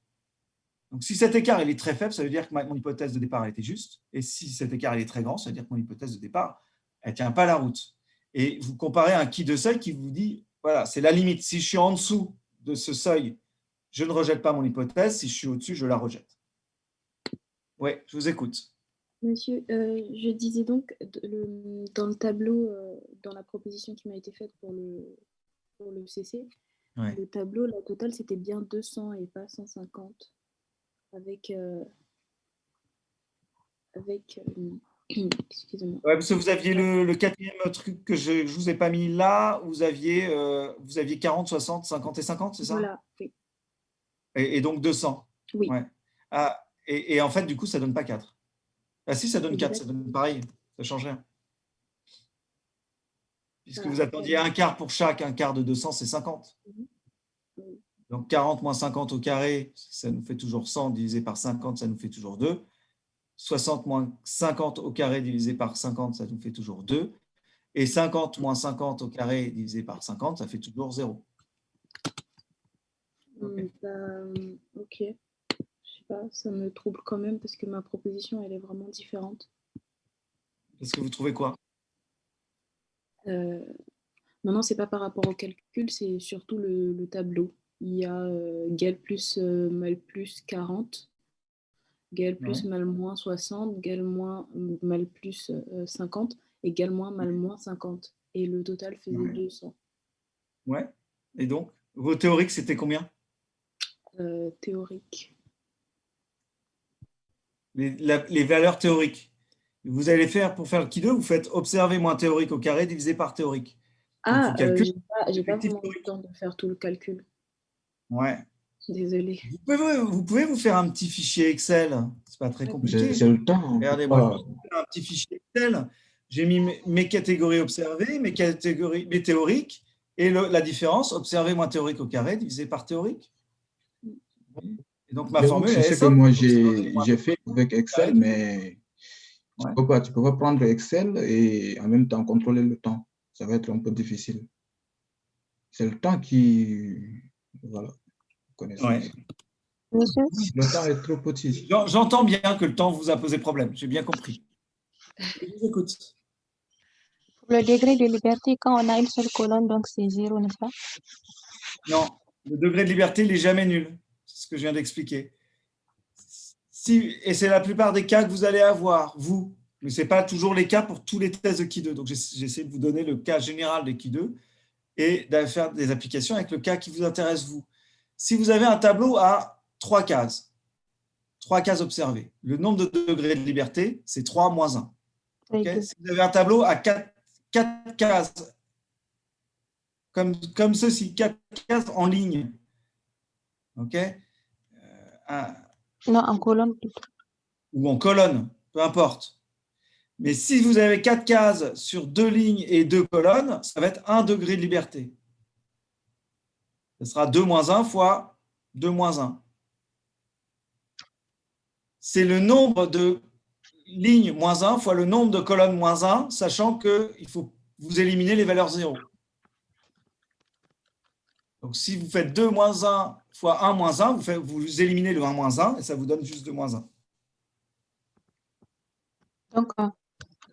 Donc, si cet écart il est très faible, ça veut dire que mon hypothèse de départ a été juste. Et si cet écart il est très grand, ça veut dire que mon hypothèse de départ, elle ne tient pas la route. Et vous comparez un qui 2 seuil qui vous dit, voilà, c'est la limite. Si je suis en dessous de ce seuil, je ne rejette pas mon hypothèse. Si je suis au-dessus, je la rejette. Oui, je vous écoute. Monsieur, je disais donc, dans le tableau, dans la proposition qui m'a été faite pour le CC, le tableau, la totale, c'était bien 200 et pas 150. Excusez-moi. Ouais, parce que vous aviez le quatrième truc que je ne vous ai pas mis là, vous aviez 40, 60, 50 et 50, c'est ça? Voilà, oui. Et donc 200. Oui. Ouais. Ah, et en fait, du coup, ça ne donne pas 4. Ah si, ça donne 4, ça donne pareil, ça ne change rien. Puisque vous attendiez un quart pour chaque, un quart de 200, c'est 50. Donc 40 moins 50 au carré, ça nous fait toujours 100, divisé par 50, ça nous fait toujours 2. 60 moins 50 au carré divisé par 50, ça nous fait toujours 2. Et 50 moins 50 au carré divisé par 50, ça fait toujours 0. Ok. Je sais pas, ça me trouble quand même parce que ma proposition, elle est vraiment différente. Est-ce que vous trouvez quoi? Non, c'est pas par rapport au calcul, c'est surtout le tableau. Il y a gal plus mal plus 40, gal plus mal moins 60, gal moins mal plus 50, et gal moins mal moins 50. Et le total faisait 200. Ouais. Et donc, vos théoriques, c'était combien? Théorique. Les valeurs théoriques. Vous allez faire, pour faire le qui 2, vous faites observer moins théorique au carré divisé par théorique. Ah, j'ai pas vraiment le temps de faire tout le calcul. Ouais. Désolée. Vous pouvez vous faire un petit fichier Excel. C'est pas très compliqué. J'ai le temps. Regardez-moi, un petit fichier Excel. J'ai mis mes catégories observées, mes théoriques, et la différence, observer moins théorique au carré divisé par théorique. Et donc, ma formule c'est ce que moi j'ai fait avec Excel, mais tu peux pas prendre Excel et en même temps contrôler le temps. Ça va être un peu difficile. C'est le temps qui... Voilà. Vous connaissez. Ouais. Le temps est trop petit. J'entends bien que le temps vous a posé problème. J'ai bien compris. Je vous écoute. Pour le degré de liberté, quand on a une seule colonne, donc c'est 0, n'est-ce pas? Non, le degré de liberté, il n'est jamais nul. C'est ce que je viens d'expliquer. Et c'est la plupart des cas que vous allez avoir, vous. Mais ce n'est pas toujours les cas pour tous les tests de qui 2. Donc, j'essaie de vous donner le cas général de qui 2 et de faire des applications avec le cas qui vous intéresse, vous. Si vous avez un tableau à 3 cases observées, le nombre de degrés de liberté, c'est 3 moins 1. Okay. Si vous avez un tableau à 4 cases, comme ceci, 4 cases en ligne, ok, non, en colonne. Ou en colonne, peu importe. Mais si vous avez 4 cases sur 2 lignes et 2 colonnes, ça va être 1 degré de liberté. Ce sera 2 moins 1 fois 2 moins 1. C'est le nombre de lignes moins 1 fois le nombre de colonnes moins 1, sachant qu'il faut vous éliminer les valeurs 0. Donc, si vous faites 2 moins 1 fois 1 moins 1, vous éliminez le 1 moins 1 et ça vous donne juste 2 moins 1. Donc,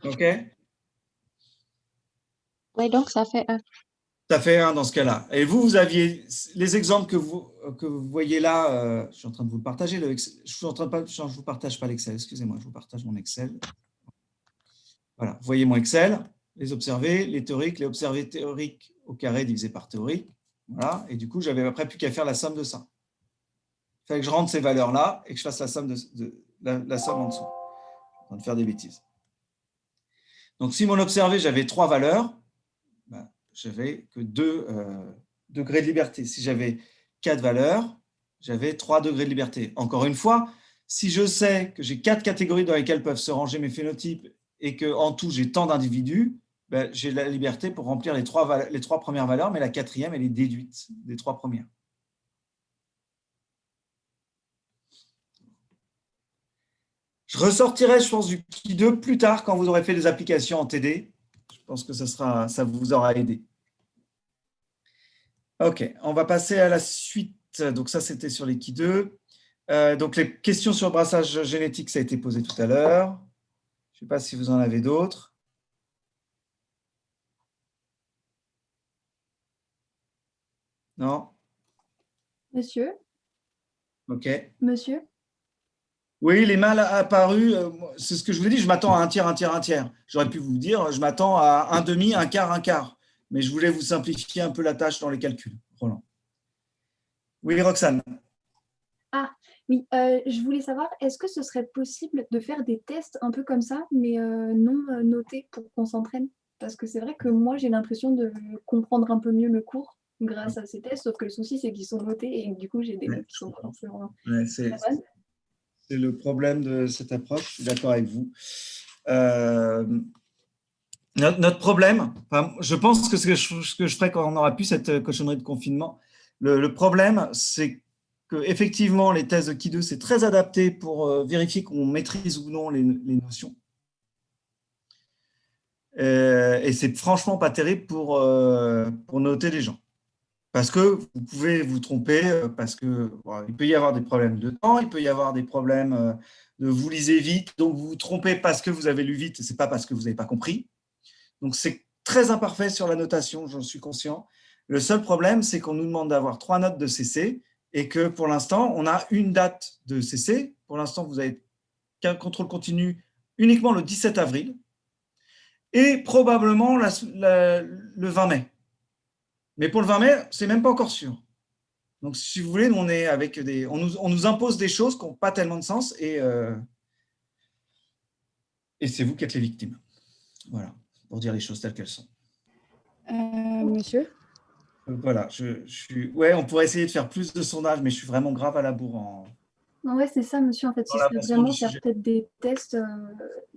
OK? Oui, donc ça fait 1. Ça fait 1 dans ce cas-là. Et vous aviez les exemples que vous voyez là. Je suis en train de vous le partager. Je ne vous partage pas l'Excel. Excusez-moi, je vous partage mon Excel. Voilà, vous voyez mon Excel. Les observés, les théoriques, les observés théoriques au carré divisé par théorique. Voilà. Et du coup, j'avais après plus qu'à faire la somme de ça. Il fallait que je rentre ces valeurs-là et que je fasse la somme, la somme en dessous. Je suis en train de faire des bêtises. Donc, si mon observé, j'avais 3 valeurs, ben, j'avais que 2 degrés de liberté. Si j'avais 4 valeurs, j'avais 3 degrés de liberté. Encore une fois, si je sais que j'ai 4 catégories dans lesquelles peuvent se ranger mes phénotypes et qu'en tout, j'ai tant d'individus, ben, j'ai la liberté pour remplir les 3 premières valeurs, mais la 4e, elle est déduite des 3 premières. Je ressortirai, je pense, du qui 2 plus tard quand vous aurez fait des applications en TD. Je pense que ça vous aura aidé. OK, on va passer à la suite. Donc ça, c'était sur les qui 2. Donc les questions sur le brassage génétique, ça a été posé tout à l'heure. Je ne sais pas si vous en avez d'autres. Non? Monsieur? OK. Monsieur? Oui, les mâles apparus, c'est ce que je vous dis, je m'attends à un tiers, un tiers, un tiers. J'aurais pu vous dire, je m'attends à un demi, un quart, un quart. Mais je voulais vous simplifier un peu la tâche dans les calculs. Roland. Oui, Roxane. Ah, oui, je voulais savoir, est-ce que ce serait possible de faire des tests un peu comme ça, mais non notés pour qu'on s'entraîne? Parce que c'est vrai que moi, j'ai l'impression de comprendre un peu mieux le cours grâce à ces tests, sauf que le souci, c'est qu'ils sont notés et du coup, j'ai des notes qui sont pas forcément Ouais, très bonnes. c'est le problème de cette approche, je suis d'accord avec vous. Notre problème, enfin, je pense que ce que je ferai quand on aura pu cette cochonnerie de confinement, le problème, c'est qu'effectivement, les tests de Ki2, c'est très adapté pour vérifier qu'on maîtrise ou non les notions. Et c'est franchement pas terrible pour noter les gens. Parce que vous pouvez vous tromper, parce que bon, il peut y avoir des problèmes de temps, il peut y avoir des problèmes de vous lisez vite, donc vous vous trompez parce que vous avez lu vite, ce n'est pas parce que vous n'avez pas compris. Donc c'est très imparfait sur la notation, j'en suis conscient. Le seul problème, c'est qu'on nous demande d'avoir 3 notes de CC et que pour l'instant, on a une date de CC. Pour l'instant, vous avez qu'un contrôle continu uniquement le 17 avril et probablement le 20 mai. Mais pour le 20 mai, ce n'est même pas encore sûr. Donc, si vous voulez, on est avec on nous impose des choses qui n'ont pas tellement de sens et c'est vous qui êtes les victimes. Voilà, pour dire les choses telles qu'elles sont. Monsieur? Voilà, ouais, on pourrait essayer de faire plus de sondages, mais je suis vraiment grave à la bourre en. Non, ouais, c'est ça, monsieur. En fait, ce Voilà, serait vraiment faire peut-être des tests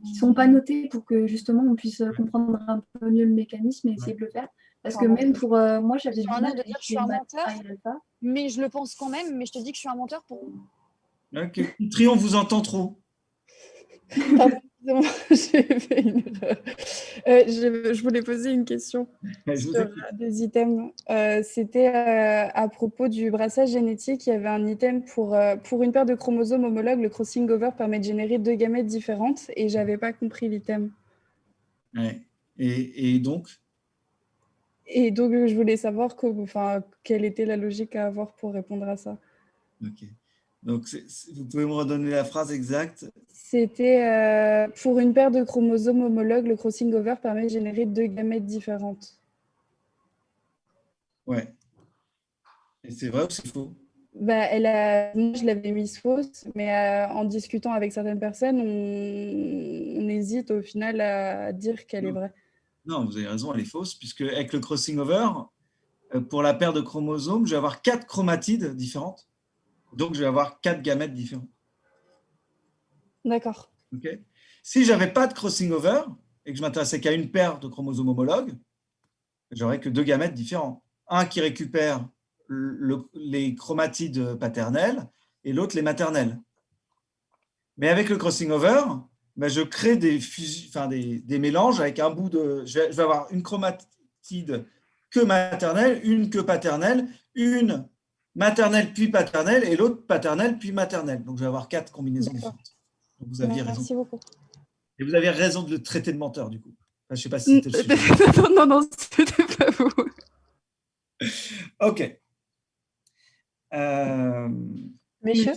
qui ne sont pas notés pour que justement on puisse comprendre un peu mieux le mécanisme et essayer de le faire. Parce que même pour moi, j'avais du mal de dire que je suis un menteur, mais je le pense quand même, mais je te dis que je suis un menteur pour. Ok, Trion vous entend trop. J'ai fait une erreur. Je voulais poser une question sur des items. C'était à propos du brassage génétique. Il y avait un item pour une paire de chromosomes homologues. Le crossing over permet de générer 2 gamètes différentes et je n'avais pas compris l'item. Ouais. Et donc? Et donc, je voulais savoir quelle était la logique à avoir pour répondre à ça. Ok. Donc, vous pouvez me redonner la phrase exacte? C'était pour une paire de chromosomes homologues, le crossing over permet de générer 2 gamètes différentes. Ouais. Et c'est vrai ou c'est faux? Moi, je l'avais mise fausse, mais en discutant avec certaines personnes, on hésite au final à dire qu'elle est vraie. Non, vous avez raison, elle est fausse, puisque avec le crossing over, pour la paire de chromosomes, je vais avoir 4 chromatides différentes. Donc, je vais avoir 4 gamètes différents. D'accord. Okay. Si je n'avais pas de crossing over et que je m'intéressais qu'à une paire de chromosomes homologues, j'aurais que 2 gamètes différents. Un qui récupère les chromatides paternelles et l'autre les maternelles. Mais avec le crossing over, ben, je crée des mélanges avec un bout de… Je vais avoir une chromatide que maternelle, une que paternelle, une maternelle puis paternelle et l'autre paternelle puis maternelle. Donc, je vais avoir 4 combinaisons différentes. Donc, vous aviez raison. Merci beaucoup. Et vous avez raison de le traiter de menteur, du coup. Enfin, je ne sais pas si c'était le sujet. non, c'était pas vous. OK. Monsieur?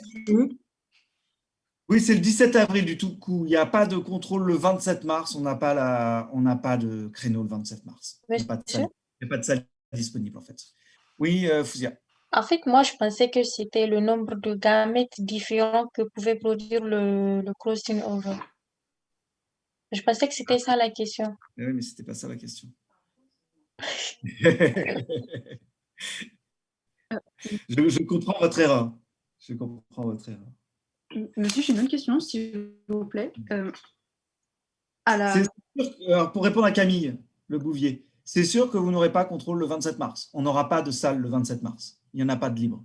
Oui, c'est le 17 avril du tout coup. Il n'y a pas de contrôle le 27 mars. On n'a pas de créneau le 27 mars. Il n'y a pas de salle disponible, en fait. Oui, Fouzia. En fait, moi, je pensais que c'était le nombre de gamètes différents que pouvait produire le crossing over. Je pensais que c'était ça la question. Oui, mais ce n'était pas ça la question. Je comprends votre erreur. Je comprends votre erreur. Monsieur, j'ai une autre question, s'il vous plaît. Alors, pour répondre à Camille Le Bouvier, c'est sûr que vous n'aurez pas contrôle le 27 mars. On n'aura pas de salle le 27 mars. Il n'y en a pas de libre.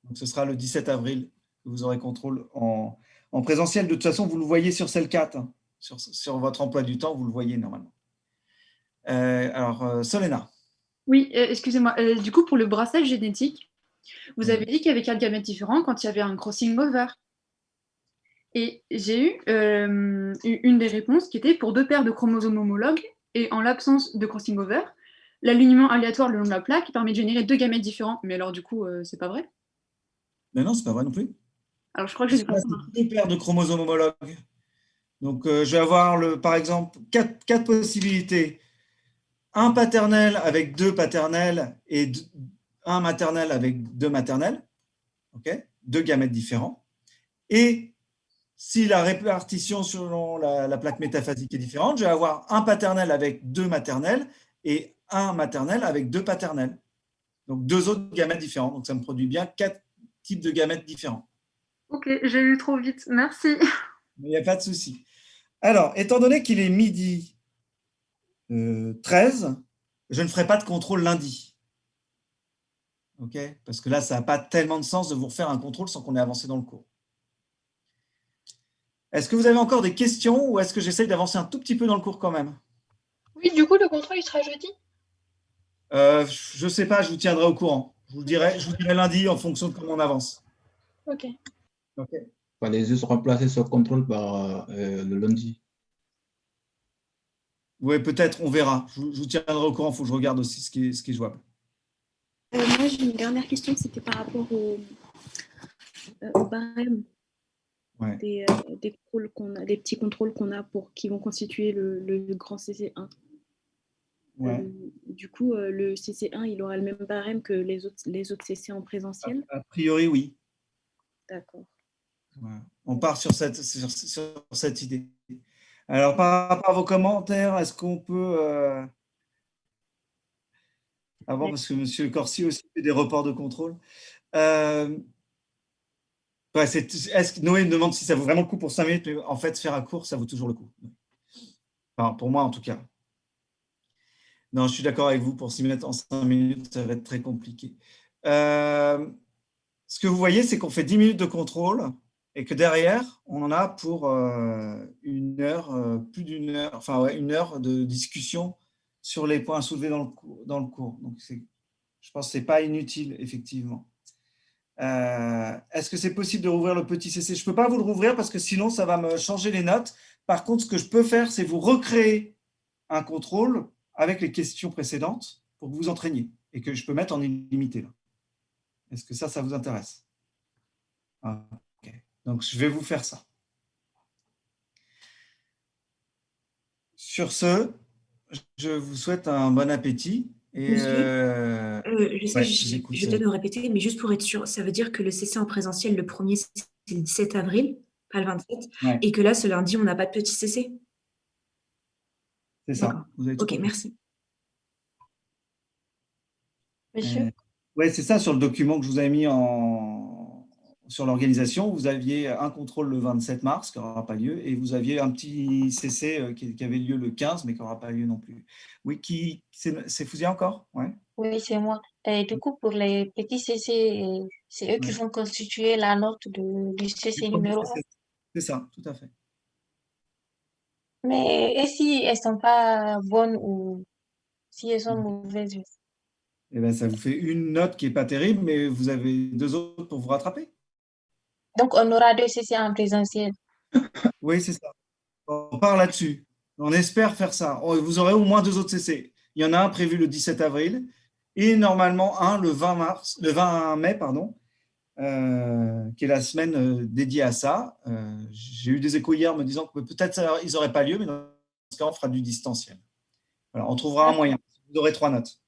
Donc, ce sera le 17 avril que vous aurez contrôle en En présentiel, de toute façon, vous le voyez sur celle 4, hein. Sur votre emploi du temps, vous le voyez normalement. Alors, Solena. Oui, excusez-moi. Du coup, pour le brassage génétique, vous avez dit qu'il y avait 4 gamètes différents quand il y avait un crossing over. Et j'ai eu une des réponses qui était pour 2 paires de chromosomes homologues et en l'absence de crossing over, l'alignement aléatoire le long de la plaque permet de générer 2 gamètes différents. Mais alors, du coup, c'est pas vrai? Ben non, c'est pas vrai non plus. Alors, je crois que j'ai compris. 2 paires de chromosomes homologues. Donc, je vais avoir, par exemple, 4 possibilités. Un paternel avec 2 paternels et un maternel avec 2 maternels. Okay, 2 gamètes différents. Et si la répartition selon la plaque métaphasique est différente, je vais avoir un paternel avec 2 maternels et un maternel avec 2 paternels. Donc, 2 autres gamètes différents. Donc, ça me produit bien 4 types de gamètes différents. Ok, j'ai lu trop vite. Merci. Il n'y a pas de souci. Alors, étant donné qu'il est midi 13, je ne ferai pas de contrôle lundi. Ok, parce que là, ça n'a pas tellement de sens de vous refaire un contrôle sans qu'on ait avancé dans le cours. Est-ce que vous avez encore des questions ou est-ce que j'essaye d'avancer un tout petit peu dans le cours quand même? Oui, du coup, le contrôle, il sera jeudi? Je ne sais pas, je vous tiendrai au courant. Je vous dirai lundi en fonction de comment on avance. Ok. Il fallait juste remplacer ce contrôle par le lundi. Oui, peut-être, on verra. Je vous tiendrai au courant, il faut que je regarde aussi ce qui est jouable. Moi, j'ai une dernière question, c'était par rapport au barème des contrôles des petits contrôles qu'on a qui vont constituer le grand CC1. Ouais. Du coup, le CC1, il aura le même barème que les autres CC en présentiel? A priori, oui. D'accord. Ouais. On part sur cette idée. Alors, par rapport à vos commentaires, est-ce qu'on peut... Avant, parce que M. Corsi aussi fait des reports de contrôle. Noé me demande si ça vaut vraiment le coup pour 5 minutes, mais en fait, faire un cours, ça vaut toujours le coup. Enfin, pour moi, en tout cas. Non, je suis d'accord avec vous, pour s'y mettre en 5 minutes, ça va être très compliqué. Ce que vous voyez, c'est qu'on fait 10 minutes de contrôle et que derrière, on en a pour une heure, plus d'une heure, enfin ouais, 1 heure de discussion sur les points soulevés dans le cours. Donc, je pense que ce n'est pas inutile, effectivement. Est-ce que c'est possible de rouvrir le petit CC? Je ne peux pas vous le rouvrir parce que sinon, ça va me changer les notes. Par contre, ce que je peux faire, c'est vous recréer un contrôle avec les questions précédentes pour que vous entraîniez et que je peux mettre en illimité. Est-ce que ça vous intéresse? Ok. Donc, je vais vous faire ça. Sur ce, je vous souhaite un bon appétit. Et Monsieur, je sais, je vais peut-être me répéter, mais juste pour être sûr, ça veut dire que le CC en présentiel, le premier, c'est le 17 avril, pas le 27, ouais. Et que là, ce lundi, on n'a pas de petit CC? C'est ça. Vous avez tout compris. Merci. Monsieur? Oui, c'est ça, sur le document que je vous avais mis sur l'organisation, vous aviez un contrôle le 27 mars qui n'aura pas lieu et vous aviez un petit CC qui avait lieu le 15 mais qui n'aura pas lieu non plus. Oui, c'est Fouzia encore? Ouais. Oui, c'est moi. Et du coup, pour les petits CC, c'est eux qui vont constituer la note du CC numéro 1. C'est ça, tout à fait. Mais et si elles ne sont pas bonnes ou si elles sont mauvaises? Eh bien, ça vous fait une note qui n'est pas terrible, mais vous avez 2 autres pour vous rattraper. Donc, on aura 2 CC en présentiel. Oui, c'est ça. On part là-dessus. On espère faire ça. Vous aurez au moins 2 autres CC. Il y en a un prévu le 17 avril et normalement un le 20 mai, pardon, qui est la semaine dédiée à ça. J'ai eu des échos hier me disant que peut-être ils n'auraient pas lieu, mais dans ce cas, on fera du distanciel. Voilà, on trouvera un moyen. Vous aurez 3 notes.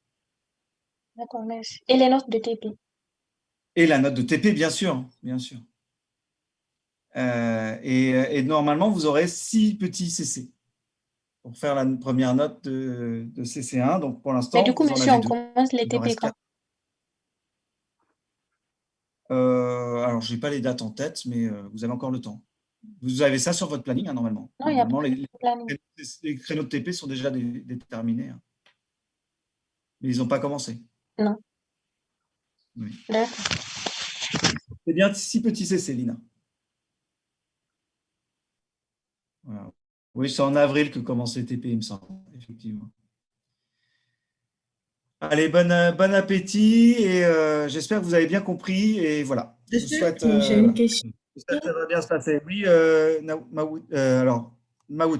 D'accord, merci. Et les notes de TP? Et la note de TP, bien sûr. Bien sûr. Et normalement, vous aurez 6 petits CC pour faire la première note de CC1. Donc, pour l'instant, Mais du coup, monsieur, on commence les TP quand? Alors, je n'ai pas les dates en tête, mais vous avez encore le temps. Vous avez ça sur votre planning, hein, normalement. Non, il n'y a pas de planning. Les créneaux de TP sont déjà déterminés. Hein. Mais ils n'ont pas commencé. Non. Oui. D'accord. C'est bien 6 petits CC, Lina. Voilà. Oui, c'est en avril que commence les TP, il me semble, effectivement. Allez, bon appétit et j'espère que vous avez bien compris. Et voilà, je vous souhaite. J'ai une question. Ça va bien se passer. Oui, alors, Maout.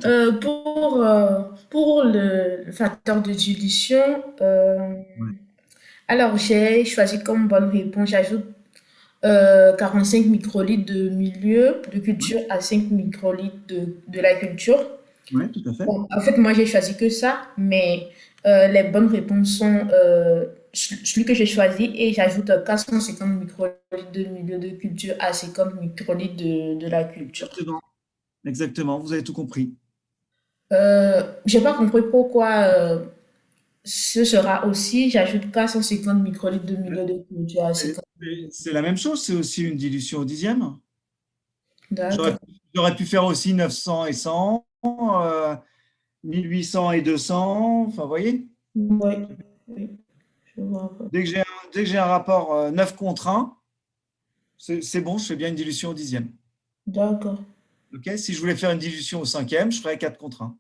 Pour le facteur de dilution, alors j'ai choisi comme bonne réponse, j'ajoute 45 microlitres de milieu de culture à 5 microlitres de la culture. Oui, tout à fait. Bon, en fait, moi, j'ai choisi que ça, mais les bonnes réponses sont celui que j'ai choisi et j'ajoute 450 microlitres de milieu de culture à 50 microlitres de la culture. Exactement, vous avez tout compris. J'ai pas compris pourquoi ce sera aussi, j'ajoute 450 microlitres de milieu de culture à 50. C'est la même chose, c'est aussi une dilution au dixième. D'accord. J'aurais pu faire aussi 900 et 100, 1800 et 200, enfin, vous voyez? Oui, je vois un peu. Dès que j'ai un rapport 9 contre 1, c'est bon, je fais bien une dilution au dixième. D'accord. Okay, si je voulais faire une dilution au cinquième, je ferais 4 contre 1.